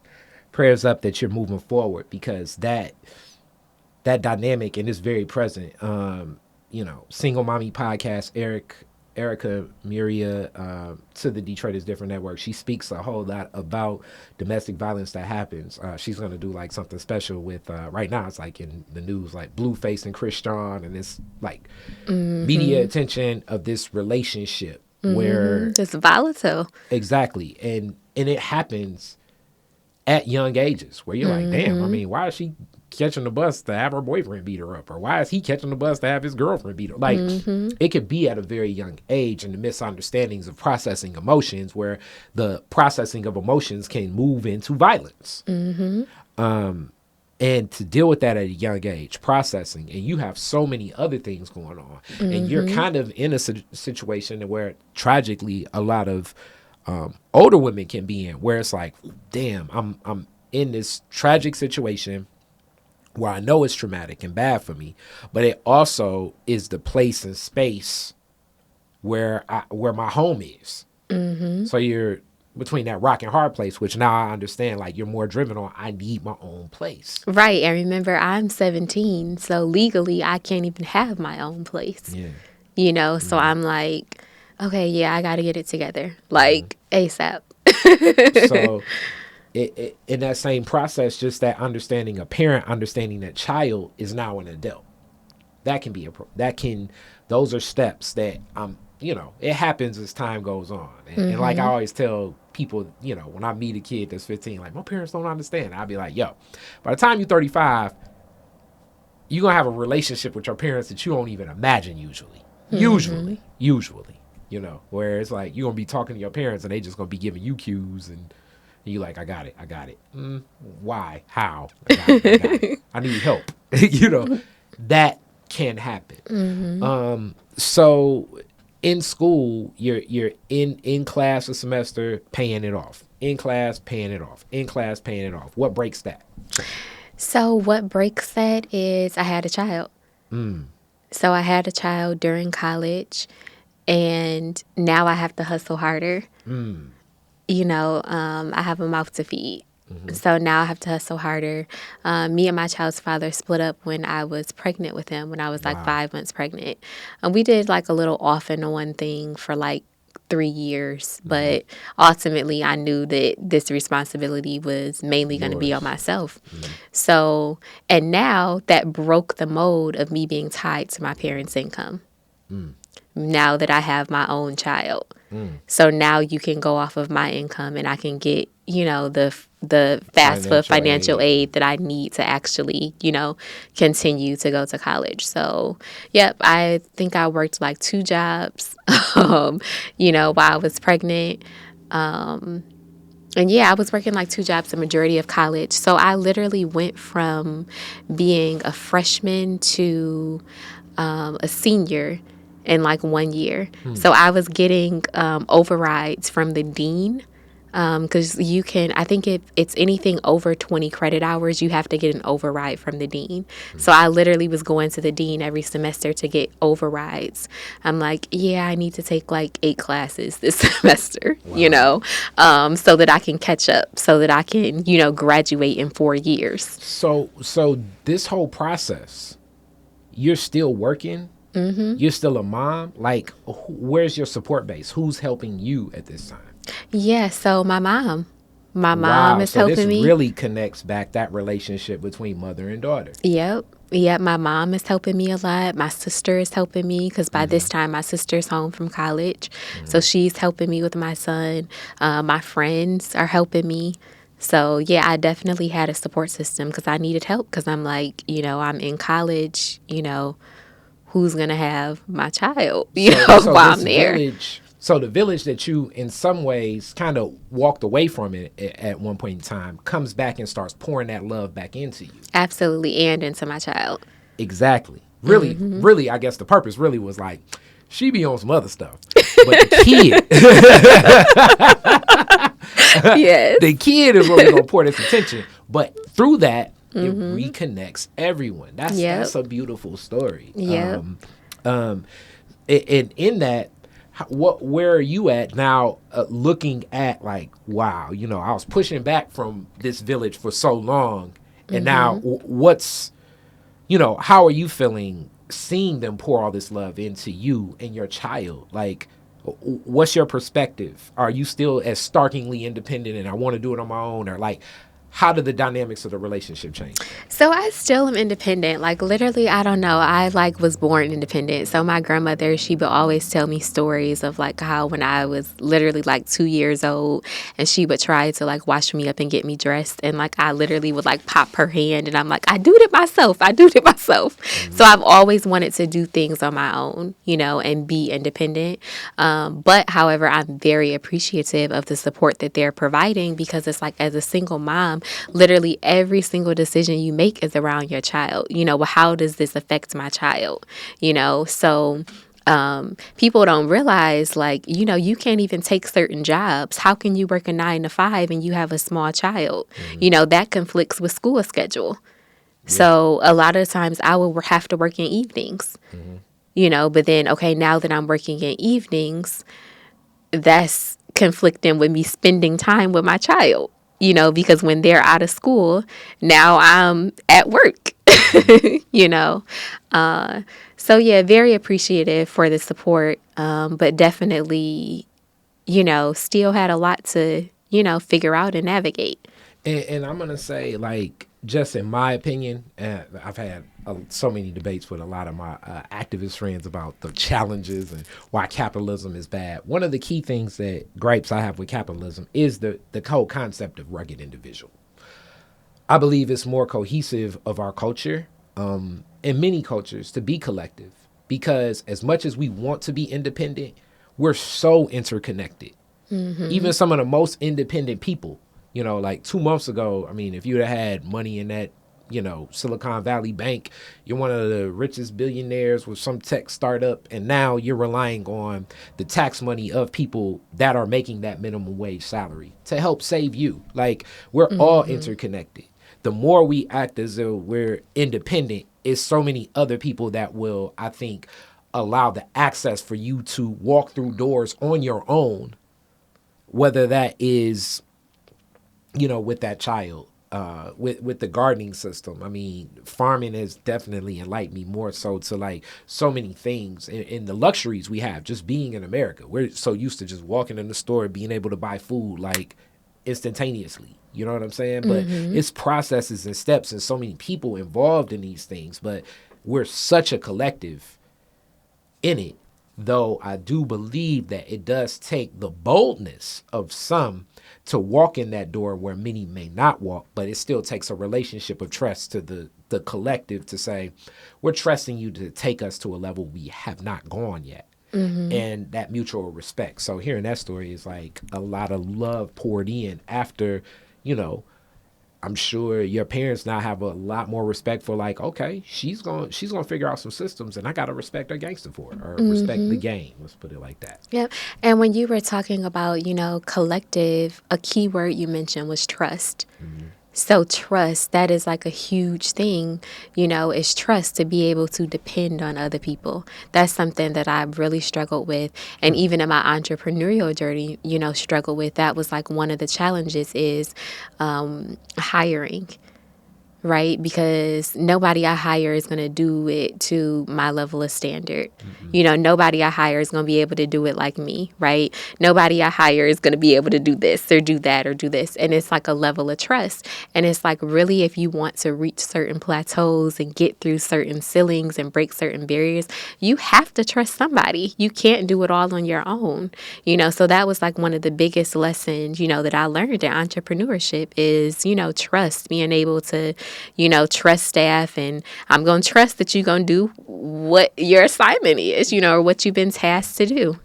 prayers up that you're moving forward because that dynamic and is very present. Single Mommy Podcast, Erica Muria to the Detroit is Different Network. She speaks a whole lot about domestic violence that happens. She's going to do like something special with, right now it's like in the news, like Blueface and Chris John and this like media attention of this relationship. Where it's volatile. Exactly. And it happens at young ages where you're like, damn, I mean, why is she catching the bus to have her boyfriend beat her up? Or why is he catching the bus to have his girlfriend beat her? Like, it could be at a very young age, and the misunderstandings of processing emotions, where the processing of emotions can move into violence. And to deal with that at a young age, processing, and you have so many other things going on, and you're kind of in a situation where tragically a lot of older women can be in, where it's like, damn, I'm in this tragic situation where I know it's traumatic and bad for me, but it also is the place and space where my home is. So you're between that rock and hard place, which now I understand, like, you're more driven on, I need my own place. Right. And remember, I'm 17, so legally I can't even have my own place. Yeah. You know, so I'm like, okay, yeah, I got to get it together, like ASAP. So in that same process, just that understanding a parent, understanding that child is now an adult, that can be those are steps that it happens as time goes on. And like I always tell people, when I meet a kid that's 15, like, my parents don't understand. I'll be like, yo, by the time you're 35, you're going to have a relationship with your parents that you don't even imagine usually, where it's like, you're going to be talking to your parents and they just going to be giving you cues, and you're like, I got it. Why? How? I got it. I need help. That can happen. So in school, you're in class a semester, paying it off. In class, paying it off. In class, paying it off. What breaks that? So what breaks that is I had a child. So I had a child during college, and now I have to hustle harder. I have a mouth to feed. So now I have to hustle harder. Me and my child's father split up when I was pregnant with him, when I was like 5 months pregnant. And we did like a little off and on thing for like 3 years. But ultimately, I knew that this responsibility was mainly going to be on myself. So, and now that broke the mold of me being tied to my parents' income. Now that I have my own child. So now you can go off of my income, and I can get, the FAFSA financial aid that I need to actually, continue to go to college. So, yep, I think I worked like 2 jobs, while I was pregnant. And yeah, I was working like 2 jobs the majority of college. So I literally went from being a freshman to a senior in like 1 year. So I was getting overrides from the dean, because I think if it's anything over 20 credit hours, you have to get an override from the dean. So I literally was going to the dean every semester to get overrides. I'm like, yeah, I need to take like 8 classes this semester, so that I can catch up, so that I can, graduate in 4 years. So this whole process, you're still working? You're still a mom? Like, where's your support base? Who's helping you at this time? Yeah, so my mom is helping me. So this really connects back that relationship between mother and daughter. Yep, my mom is helping me a lot. My sister is helping me, because by this time my sister's home from college. So she's helping me with my son. My friends are helping me. So, yeah, I definitely had a support system, because I needed help, because I'm like, I'm in college, who's going to have my child, while I'm there. So the village that you, in some ways, kind of walked away from it at one point in time, comes back and starts pouring that love back into you. Absolutely, and into my child. Exactly. Really, I guess the purpose really was like, she be on some other stuff. But the kid... Yes. The kid is where we're going to pour this attention. But through that, it reconnects everyone. That's a beautiful story. Yeah. And in that, where are you at now, looking at like, wow, I was pushing back from this village for so long, and now what's, how are you feeling seeing them pour all this love into you and your child? Like, what's your perspective? Are you still as starkingly independent and I want to do it on my own? Or like, how did the dynamics of the relationship change? So I still am independent. Like literally, I don't know. I like was born independent. So my grandmother, she would always tell me stories of like how when I was literally like 2 years old and she would try to like wash me up and get me dressed. And like I literally would like pop her hand and I'm like, I do it myself. I do it myself. So I've always wanted to do things on my own, and be independent. But however, I'm very appreciative of the support that they're providing because it's like as a single mom, literally every single decision you make is around your child. Well, how does this affect my child? So people don't realize like, you can't even take certain jobs. How can you work a 9 to 5 and you have a small child? That conflicts with school schedule. Yeah. So a lot of times I will have to work in evenings, but then, okay, now that I'm working in evenings, that's conflicting with me spending time with my child. Because when they're out of school, now I'm at work, So, yeah, very appreciative for the support, but definitely, still had a lot to, figure out and navigate. And I'm going to say, like, just in my opinion, I've had so many debates with a lot of my activist friends about the challenges and why capitalism is bad. One of the key things that gripes I have with capitalism is the whole concept of rugged individual. I believe it's more cohesive of our culture, in many cultures, to be collective, because as much as we want to be independent, we're so interconnected. Even some of the most independent people, like 2 months ago, I mean, if you had money in that, Silicon Valley bank, you're one of the richest billionaires with some tech startup, and now you're relying on the tax money of people that are making that minimum wage salary to help save you. Like, we're all interconnected. The more we act as though we're independent, is so many other people that will, I think, allow the access for you to walk through doors on your own, whether that is, with that child, with the gardening system. I mean, farming has definitely enlightened me more so to like so many things in the luxuries we have just being in America. We're so used to just walking in the store, being able to buy food like instantaneously. You know what I'm saying? But it's processes and steps and so many people involved in these things. But we're such a collective in it, though I do believe that it does take the boldness of some to walk in that door where many may not walk, but it still takes a relationship of trust to the collective to say, we're trusting you to take us to a level we have not gone yet. And that mutual respect. So hearing that story is like a lot of love poured in after, I'm sure your parents now have a lot more respect for like, okay, she's going to figure out some systems and I got to respect her gangster for it, or respect the game. Let's put it like that. Yep. And when you were talking about, collective, a key word you mentioned was trust. So trust, that is like a huge thing, is trust, to be able to depend on other people. That's something that I really struggled with. And even in my entrepreneurial journey, struggle with. That was like one of the challenges is hiring. Right? Because nobody I hire is going to do it to my level of standard. Nobody I hire is going to be able to do it like me, right? Nobody I hire is going to be able to do this or do that or do this. And it's like a level of trust. And it's like really if you want to reach certain plateaus and get through certain ceilings and break certain barriers, you have to trust somebody. You can't do it all on your own. So that was like one of the biggest lessons, that I learned in entrepreneurship is, trust, being able to trust staff, and I'm going to trust that you're going to do what your assignment is, or what you've been tasked to do,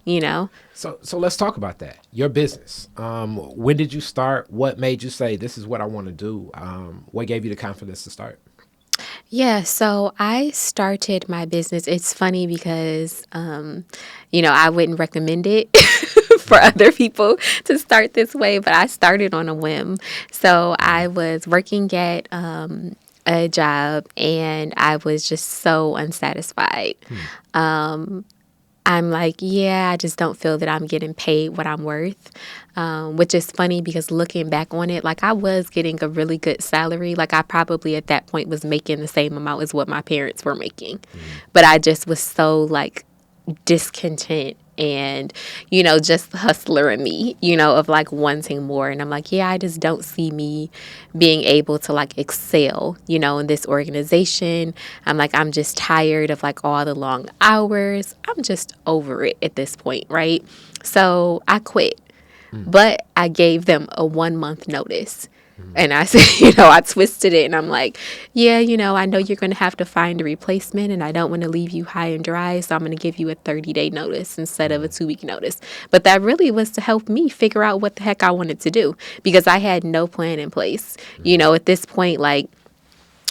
So let's talk about that. Your business. When did you start? What made you say, this is what I want to do? What gave you the confidence to start? Yeah, so I started my business. It's funny because, I wouldn't recommend it for other people to start this way, but I started on a whim. So I was working at a job and I was just so unsatisfied. I'm like, I just don't feel that I'm getting paid what I'm worth, which is funny because looking back on it, like I was getting a really good salary. Like I probably at that point was making the same amount as what my parents were making. But I just was so like discontent and, just the hustler in me, of like wanting more. And I'm like, yeah, I just don't see me being able to like excel, in this organization. I'm like, I'm just tired of like all the long hours. I'm just over it at this point, right? So I quit. But I gave them a 1 month notice. And I said, I twisted it and I'm like, yeah, I know you're going to have to find a replacement and I don't want to leave you high and dry. So I'm going to give you a 30-day notice instead of a 2-week notice. But that really was to help me figure out what the heck I wanted to do because I had no plan in place. At this point, like,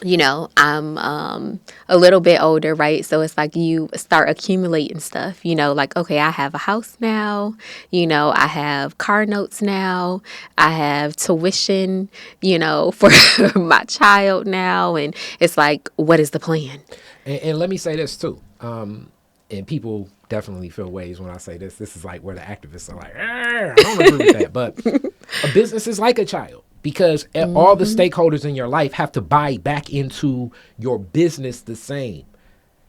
I'm a little bit older, right? So it's like you start accumulating stuff, like, okay, I have a house now, I have car notes now, I have tuition, for my child now. And it's like, what is the plan? And let me say this too. And people definitely feel ways when I say this. This is like where the activists are like, I don't agree with that. But a business is like a child because all the stakeholders in your life have to buy back into your business the same.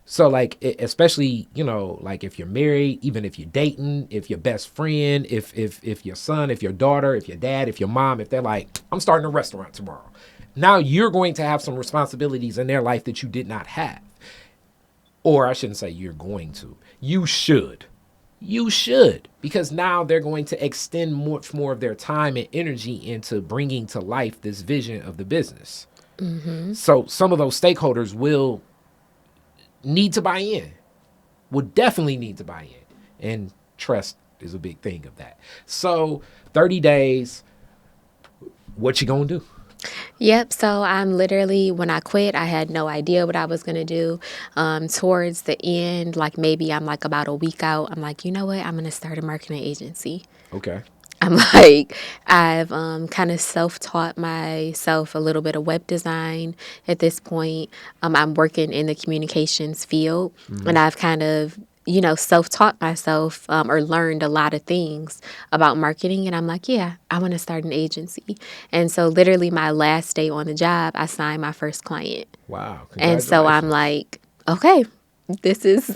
So like, especially, like if you're married, even if you're dating, if your best friend, if your son, if your daughter, if your dad, if your mom, if they're like, I'm starting a restaurant tomorrow. Now you're going to have some responsibilities in their life that you did not have. Or I shouldn't say you're going to. You should. You should. Because now they're going to extend much more of their time and energy into bringing to life this vision of the business. So some of those stakeholders will need to buy in. Will definitely need to buy in. And trust is a big thing of that. So 30 days, what you gonna do? Yep. So I'm literally, when I quit, I had no idea what I was going to do. Towards the end, like maybe I'm like about a week out, I'm like, you know what? I'm going to start a marketing agency. Okay. I'm like, I've kind of self-taught myself a little bit of web design at this point. I'm working in the communications field, and I've kind of, self-taught myself or learned a lot of things about marketing. And I'm like, yeah, I want to start an agency. And so literally my last day on the job, I signed my first client. Wow. And so I'm Congratulations. like, okay, this is,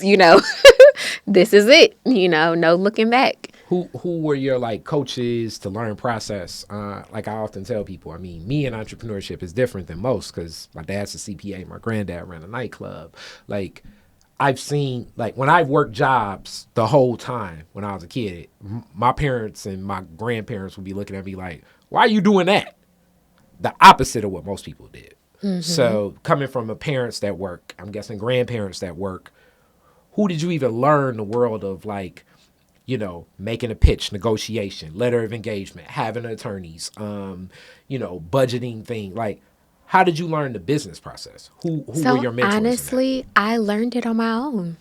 this is it, no looking back. Who were your like coaches to learn process? Like I often tell people, I mean, me and entrepreneurship is different than most because my dad's a CPA, my granddad ran a nightclub. Like I've seen, like when I've worked jobs the whole time when I was a kid, my parents and my grandparents would be looking at me like, why are you doing that? The opposite of what most people did. So coming from parents that work, I'm guessing grandparents that work, who did you even learn the world of like, making a pitch, negotiation, letter of engagement, having attorneys, budgeting thing. Like, how did you learn the business process? Who were your So mentors in that? honestly, I learned it on my own.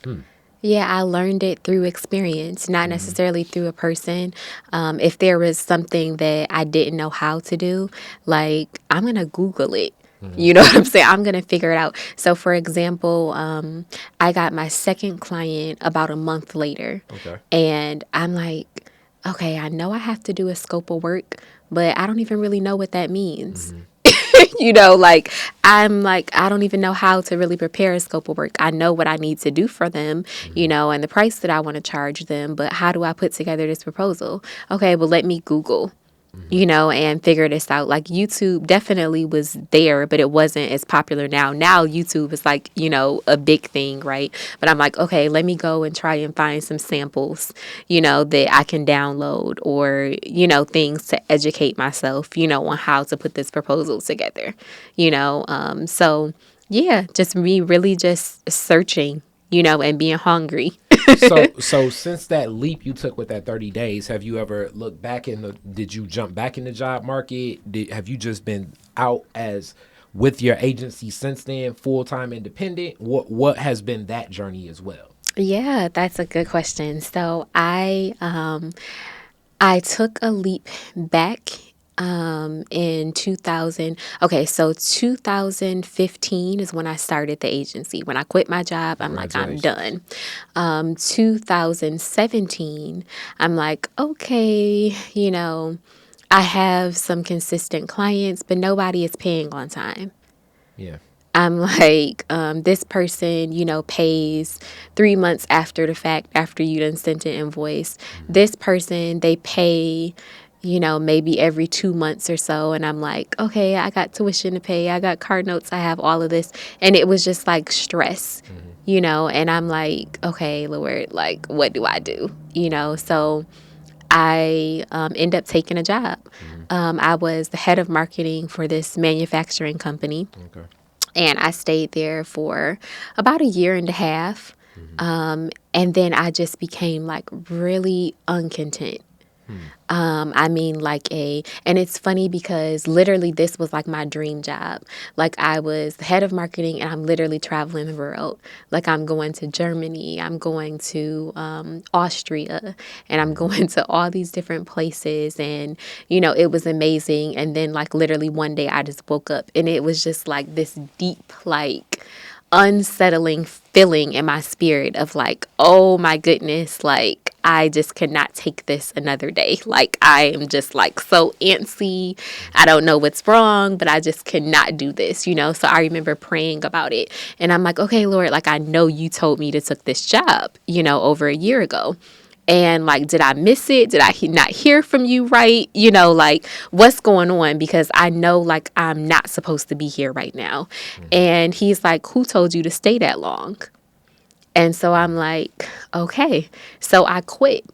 Yeah, I learned it through experience, not necessarily through a person. If there was something that I didn't know how to do, like I'm going to Google it. You know what I'm saying? I'm going to figure it out. So, for example, I got my second client about a month later. Okay. And I'm like, okay, I know I have to do a scope of work, but I don't even really know what that means. Like I'm like, I don't even know how to really prepare a scope of work. I know what I need to do for them, and the price that I want to charge them, but how do I put together this proposal? Okay, well, let me Google, and figure this out. Like YouTube definitely was there, but it wasn't as popular now. Now YouTube is like, a big thing, right? But I'm like, okay, let me go and try and find some samples, that I can download or, things to educate myself, on how to put this proposal together, so yeah, just me really just searching, and being hungry. So since that leap you took with that 30 days, have you ever looked back did you jump back in the job market? Have you just been out as with your agency since then, full-time independent? What has been that journey as well? Yeah, that's a good question. So I took a leap back in 2000. Okay, so 2015 is when I started the agency. When I quit my job, I'm like, I'm Congratulations. done. 2017, I'm like, okay, I have some consistent clients, but nobody is paying on time. Yeah. I'm like, this person, pays 3 months after the fact, after you done sent an invoice. This person, they pay, maybe every 2 months or so. And I'm like, okay, I got tuition to pay. I got card notes. I have all of this. And it was just like stress, and I'm like, okay, Lord, like, what do I do? So I end up taking a job. I was the head of marketing for this manufacturing company. Okay. And I stayed there for about a year and a half. And then I just became like really uncontent. I mean, and it's funny because literally this was like my dream job. Like I was the head of marketing and I'm literally traveling the world. Like I'm going to Germany, I'm going to Austria, and I'm going to all these different places. And, it was amazing. And then like literally one day I just woke up and it was just like this deep, like unsettling feeling in my spirit of like, oh my goodness, like I just cannot take this another day. Like I am just like so antsy. I don't know what's wrong, but I just cannot do this. So I remember praying about it. And I'm like, okay, Lord, like I know you told me to take this job, over a year ago. And like, did I miss it? Did I not hear from you right? Like what's going on? Because I know like I'm not supposed to be here right now. And he's like, who told you to stay that long? And so I'm like, okay. So I quit.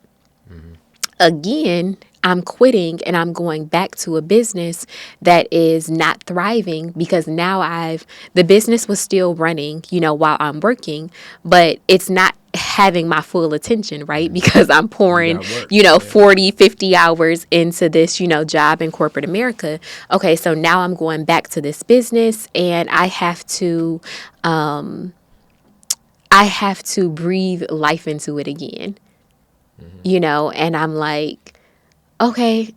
Again, I'm quitting and I'm going back to a business that is not thriving because now the business was still running, while I'm working, but it's not having my full attention, right? Because I'm pouring, 40, 50 hours into this, job in corporate America. Okay, so now I'm going back to this business and I have to breathe life into it again. And I'm like, okay,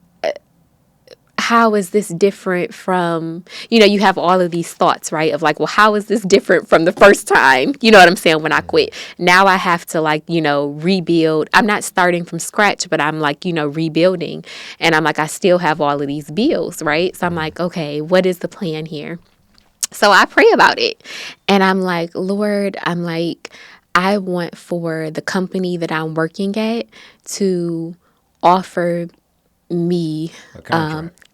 how is this different from, you have all of these thoughts, right? Of like, well, how is this different from the first time? You know what I'm saying? When I quit, now I have to like, rebuild. I'm not starting from scratch, but I'm like, rebuilding. And I'm like, I still have all of these bills, right? So I'm like, okay, what is the plan here? So I pray about it and I'm like, Lord, I want for the company that I'm working at to offer me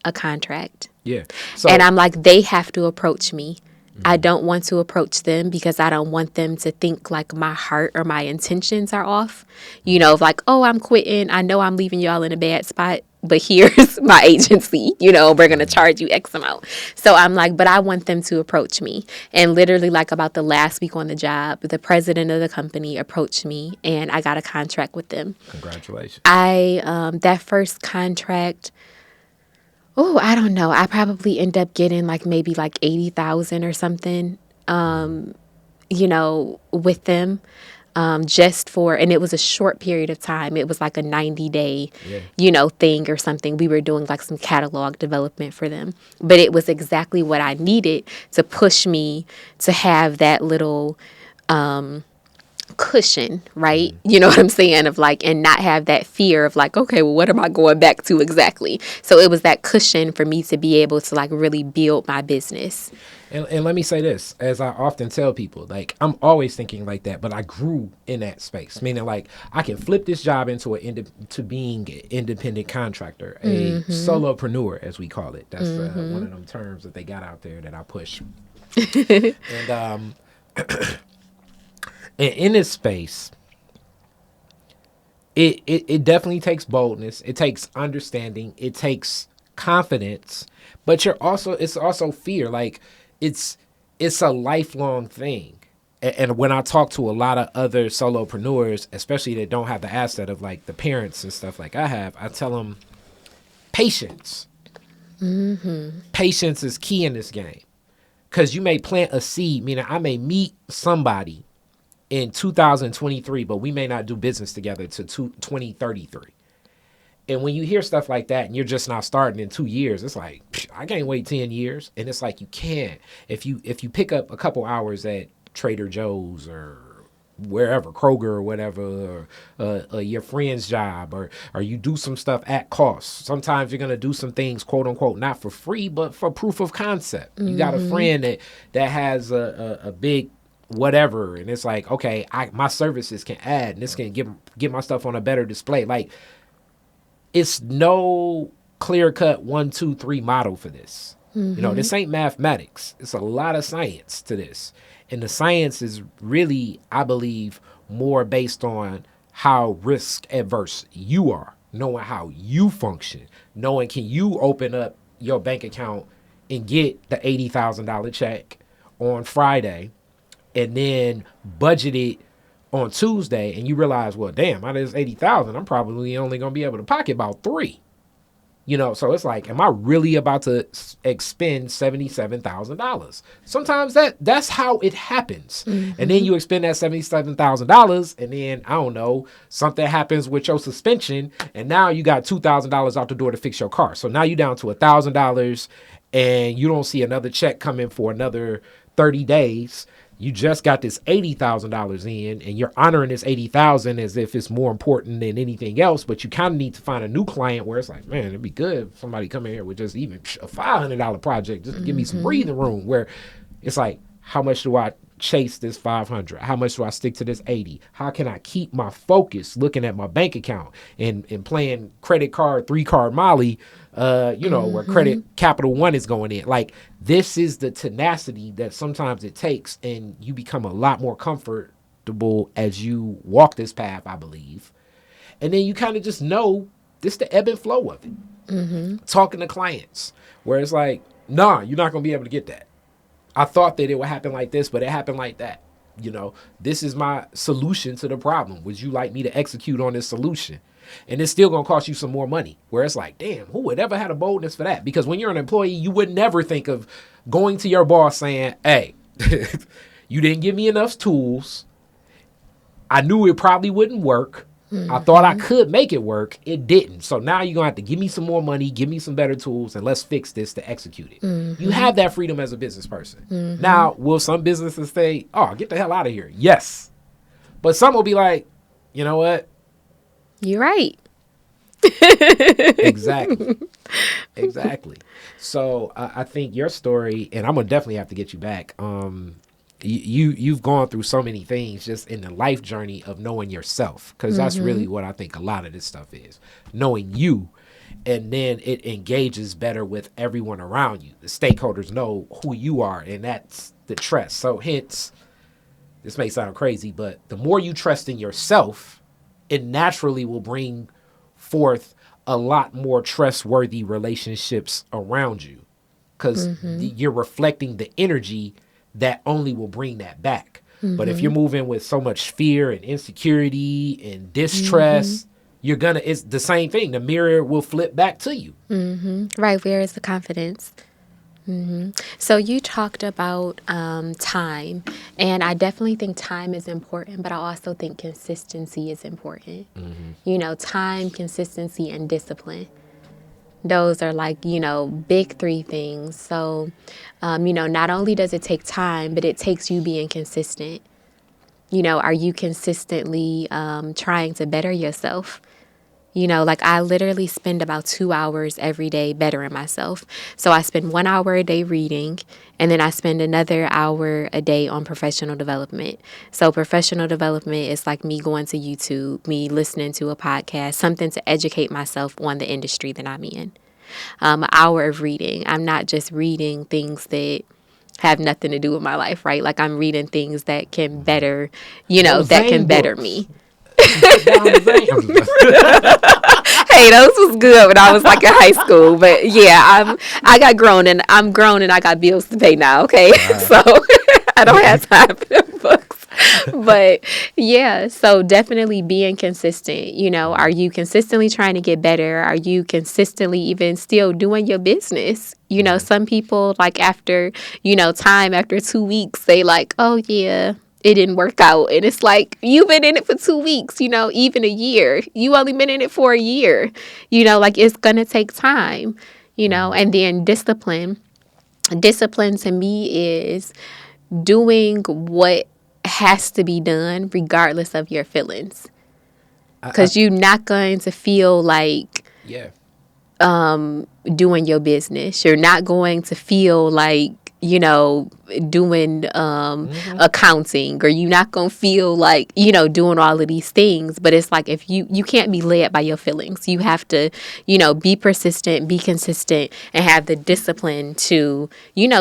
a contract. Yeah. So, and I'm like, they have to approach me. I don't want to approach them because I don't want them to think like my heart or my intentions are off. Like, oh, I'm quitting. I know I'm leaving y'all in a bad spot, but here's my agency, we're going to charge you X amount. So I'm like, but I want them to approach me. And literally like about the last week on the job, the president of the company approached me and I got a contract with them. Congratulations. That first contract, I don't know. I probably end up getting like maybe like 80,000 or something, with them. And it was a short period of time. It was like a 90-day, thing or something. We were doing like some catalog development for them, but it was exactly what I needed to push me to have that little, cushion, right? You know what I'm saying? Of like, and not have that fear of like, okay, well, what am I going back to exactly? So it was that cushion for me to be able to like really build my business. And let me say this, as I often tell people, like I'm always thinking like that, but I grew in that space, meaning like I can flip this job into to being an independent contractor, a solopreneur, as we call it. That's one of them terms that they got out there that I push. And and in this space, it definitely takes boldness. It takes understanding. It takes confidence. But it's also fear. Like it's a lifelong thing. And when I talk to a lot of other solopreneurs, especially that don't have the asset of like the parents and stuff like I have, I tell them patience. Patience is key in this game. Because you may plant a seed, meaning I may meet somebody in 2023, but we may not do business together to 2033. And when you hear stuff like that and you're just now starting in 2 years, it's like, I can't wait 10 years. And it's like, you can't. If you pick up a couple hours at Trader Joe's or wherever, Kroger or whatever, or your friend's job, or you do some stuff at cost. Sometimes you're going to do some things, quote unquote, not for free, but for proof of concept. You got a friend that has a big whatever, and it's like, okay, my services can add, and this can get my stuff on a better display. Like, it's no clear cut 1, 2, 3 model for this. This ain't mathematics. It's a lot of science to this. And the science is really, I believe, more based on how risk adverse you are, knowing how you function, knowing can you open up your bank account and get the $80,000 check on Friday and then budget it on Tuesday, and you realize, well, damn, out of this 80,000, I'm probably only going to be able to pocket about 3. So it's like, am I really about to expend $77,000? Sometimes that's how it happens. And then you expend that $77,000, and then, I don't know, something happens with your suspension, and now you got $2,000 out the door to fix your car. So now you're down to $1,000, and you don't see another check coming for another 30 days. You just got this $80,000 in, and you're honoring this $80,000 as if it's more important than anything else. But you kind of need to find a new client where it's like, man, it'd be good if somebody come in here with just even a $500 project, just to give me some breathing room. Where it's like, how much do I chase this 500? How much do I stick to this 80? How can I keep my focus looking at my bank account and playing credit card, 3-card Molly, where credit Capital One is going in? Like, this is the tenacity that sometimes it takes, and you become a lot more comfortable as you walk this path, I believe. And then you kind of just know this the ebb and flow of it. Talking to clients where it's like, nah, you're not going to be able to get that. I thought that it would happen like this, but it happened like that. This is my solution to the problem. Would you like me to execute on this solution? And it's still going to cost you some more money, where it's like, damn, who would ever had a boldness for that? Because when you're an employee, you would never think of going to your boss saying, hey, you didn't give me enough tools. I knew it probably wouldn't work. I thought I could make it work. It didn't. So now you're going to have to give me some more money, give me some better tools, and let's fix this to execute it. You have that freedom as a business person. Now, will some businesses say, oh, get the hell out of here? Yes. But some will be like, you know what? You're right. Exactly. So I think your story, and I'm going to definitely have to get you back. You've gone through so many things just in the life journey of knowing yourself, because that's really what I think a lot of this stuff is, knowing you, and then it engages better with everyone around you. The stakeholders know who you are, and that's the trust. So hence, this may sound crazy, but the more you trust in yourself, it naturally will bring forth a lot more trustworthy relationships around you, because you're reflecting the energy that only will bring that back. But if you're moving with so much fear and insecurity and distrust, it's the same thing. The mirror will flip back to you. Right. Where is the confidence? So you talked about time, and I definitely think time is important, but I also think consistency is important. Time, consistency, and discipline. Those are big 3 things. So, not only does it take time, but it takes you being consistent. Are you consistently trying to better yourself? I literally spend about 2 hours every day bettering myself. So I spend 1 hour a day reading, and then I spend another hour a day on professional development. So professional development is like me going to YouTube, me listening to a podcast, something to educate myself on the industry that I'm in. An hour of reading. I'm not just reading things that have nothing to do with my life, right? Like, I'm reading things that can better, that can better me. Hey, those was good when I was in high school, but yeah, I got grown, and I'm grown, and I got bills to pay now. Okay, right. So I don't have time for the books. But yeah, so definitely being consistent. Are you consistently trying to get better? Are you consistently even still doing your business? Some people after time, after 2 weeks, they oh yeah, it didn't work out. And it's like, you've been in it for 2 weeks, even a year. You only been in it for a year. It's going to take time, and then discipline. Discipline to me is doing what has to be done regardless of your feelings. Because you're not going to feel like Yeah. doing your business. You're not going to feel like, doing accounting, or you're not going to feel like, doing all of these things. But it's like, if you can't be led by your feelings. You have to, be persistent, be consistent, and have the discipline to,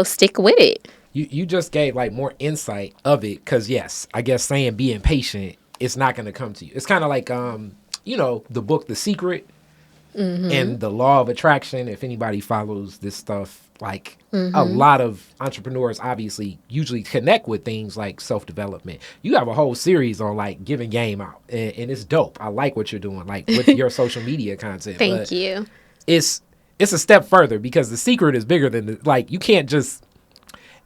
stick with it. You just gave like more insight of it, because yes, I guess saying being patient, it's not going to come to you. It's kind of like the book The Secret and the law of attraction. If anybody follows this stuff, like a lot of entrepreneurs obviously usually connect with things like self-development. You have a whole series on like giving game out, and it's dope. I like what you're doing, like with your social media content. Thank you. It's a step further, because The Secret is bigger than you can't just.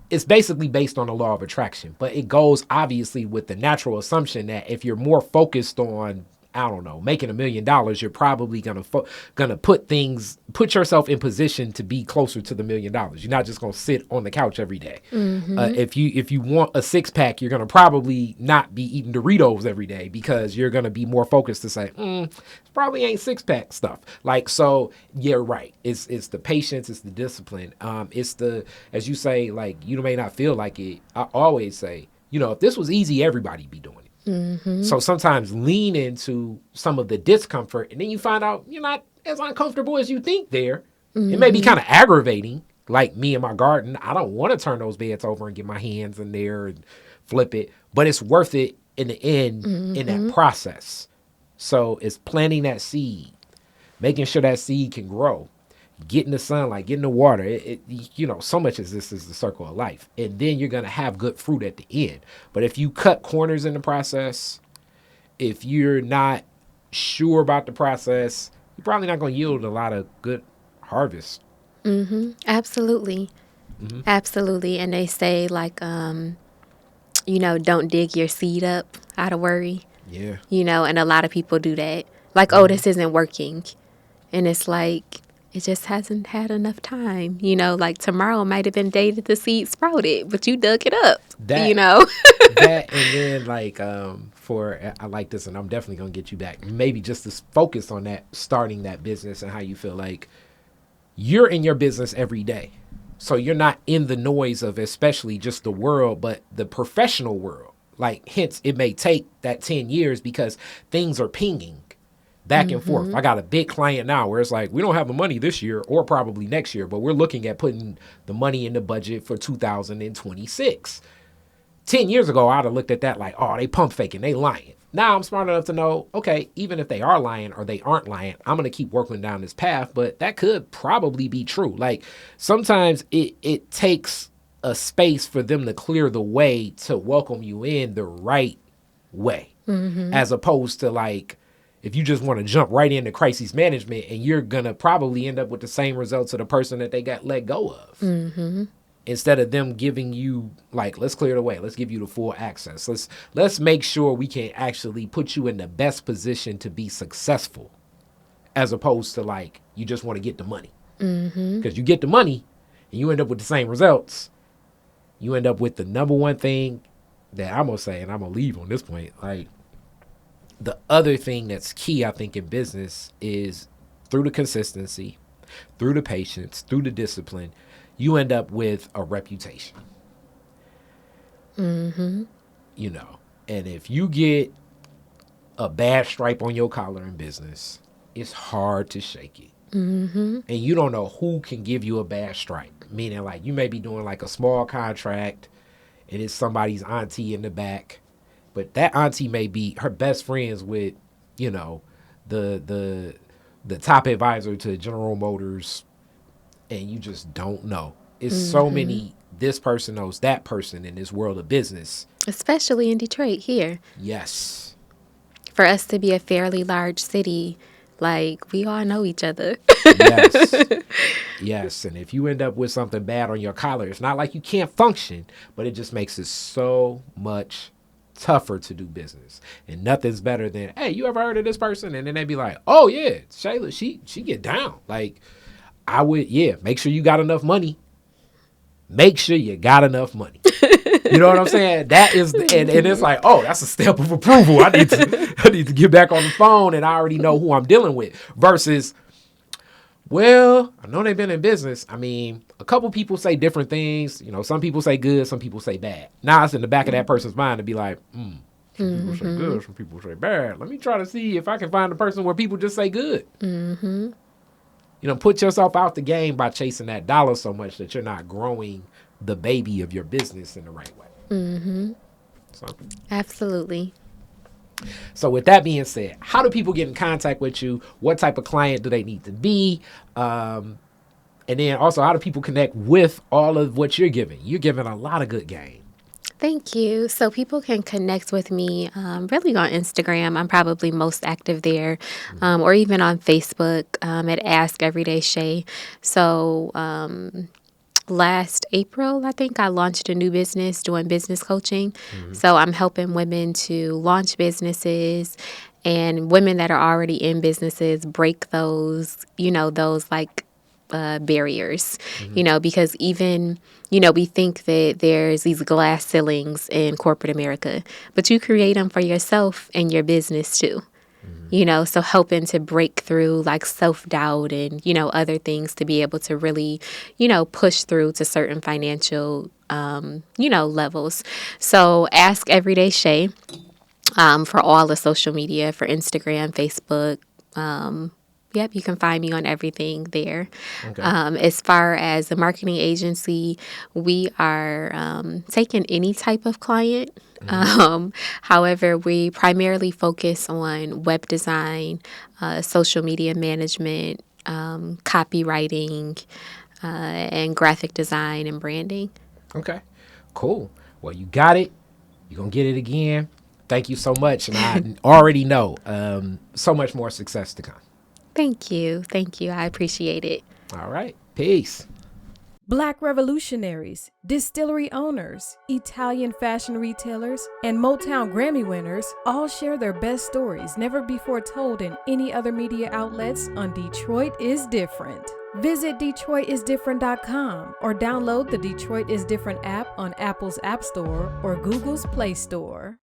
It's basically based on the law of attraction, but it goes obviously with the natural assumption that if you're more focused on, I don't know, making $1 million, you're probably gonna put yourself in position to be closer to the $1 million. You're not just gonna sit on the couch every day. If you want a 6-pack, you're gonna probably not be eating Doritos every day, because you're gonna be more focused to say, it probably ain't 6-pack stuff. Like, so yeah, right. It's the patience, it's the discipline. It's the, as you say, like, you may not feel like it. I always say, if this was easy, everybody'd be doing it. So sometimes lean into some of the discomfort, and then you find out you're not as uncomfortable as you think there. It may be kind of aggravating, like me in my garden. I don't want to turn those beds over and get my hands in there and flip it, but it's worth it in the end in that process. So it's planting that seed, making sure that seed can grow, getting the sunlight, getting the water. So much as this is the circle of life. And then you're going to have good fruit at the end. But if you cut corners in the process, if you're not sure about the process, you're probably not going to yield a lot of good harvest. Absolutely. Absolutely. And they say, like, don't dig your seed up out of worry. Yeah. And a lot of people do that. Like, oh, this isn't working. And it's like, it just hasn't had enough time. Like, tomorrow might have been day that the seed sprouted, but you dug it up, That, and then, like, I like this, and I'm definitely going to get you back. Maybe just to focus on that, starting that business, and how you feel like you're in your business every day. So you're not in the noise of especially just the world, but the professional world. Like, hence, it may take that 10 years because things are pinging back and forth. I got a big client now where it's like, we don't have the money this year or probably next year, but we're looking at putting the money in the budget for 2026. 10 years ago, I'd have looked at that like, oh, they pump faking, they lying. Now I'm smart enough to know, okay, even if they are lying or they aren't lying, I'm going to keep working down this path, but that could probably be true. Like, sometimes it takes a space for them to clear the way to welcome you in the right way, as opposed to, like, if you just want to jump right into crisis management, and you're going to probably end up with the same results of the person that they got let go of. Instead of them giving you, like, let's clear the way. Let's give you the full access. Let's make sure we can actually put you in the best position to be successful, as opposed to, like, you just want to get the money. Because you get the money and you end up with the same results. You end up with the number one thing that I'm going to say, and I'm going to leave on this point, like, the other thing that's key, I think, in business is through the consistency, through the patience, through the discipline, you end up with a reputation. And if you get a bad stripe on your collar in business, it's hard to shake it. And you don't know who can give you a bad stripe. Meaning, like, you may be doing like a small contract and it's somebody's auntie in the back. But that auntie may be her best friends with, the top advisor to General Motors, and you just don't know. It's so many, this person knows that person in this world of business. Especially in Detroit here. Yes. For us to be a fairly large city, like, we all know each other. Yes. Yes. And if you end up with something bad on your collar, it's not like you can't function, but it just makes it so much tougher to do business. And nothing's better than, hey, you ever heard of this person? And then they'd be like, oh yeah, Shayla, she get down. Like, I would, make sure you got enough money. Make sure you got enough money. You know what I'm saying? That is, and it's like, oh, that's a stamp of approval. I need to get back on the phone, and I already know who I'm dealing with. Versus, well, I know they've been in business. I mean, a couple people say different things. You know, some people say good, some people say bad. Now it's in the back of that person's mind to be like, some people say good, some people say bad. Let me try to see if I can find a person where people just say good. You know, put yourself out the game by chasing that dollar so much that you're not growing the baby of your business in the right way. So. Absolutely. So with that being said, how do people get in contact with you? What type of client do they need to be? And then also, how do people connect with all of what you're giving? You're giving a lot of good game. Thank you. So people can connect with me really on Instagram. I'm probably most active there, or even on Facebook at Ask Everyday Shay. So last April, I think I launched a new business doing business coaching. So I'm helping women to launch businesses and women that are already in businesses break those, those like barriers, because even, we think that there's these glass ceilings in corporate America, but you create them for yourself and your business too. So helping to break through like self-doubt and, other things to be able to really, push through to certain financial, levels. So Ask Everyday Shay for all the social media, for Instagram, Facebook. Yep, you can find me on everything there. Okay. As far as the marketing agency, we are taking any type of client. However, we primarily focus on web design, social media management, copywriting, and graphic design and branding. Okay, cool. Well, you got it. You're going to get it again. Thank you so much. And I already know so much more success to come. Thank you. Thank you. I appreciate it. All right. Peace. Black revolutionaries, distillery owners, Italian fashion retailers, and Motown Grammy winners all share their best stories never before told in any other media outlets on Detroit is Different. Visit DetroitisDifferent.com or download the Detroit is Different app on Apple's App Store or Google's Play Store.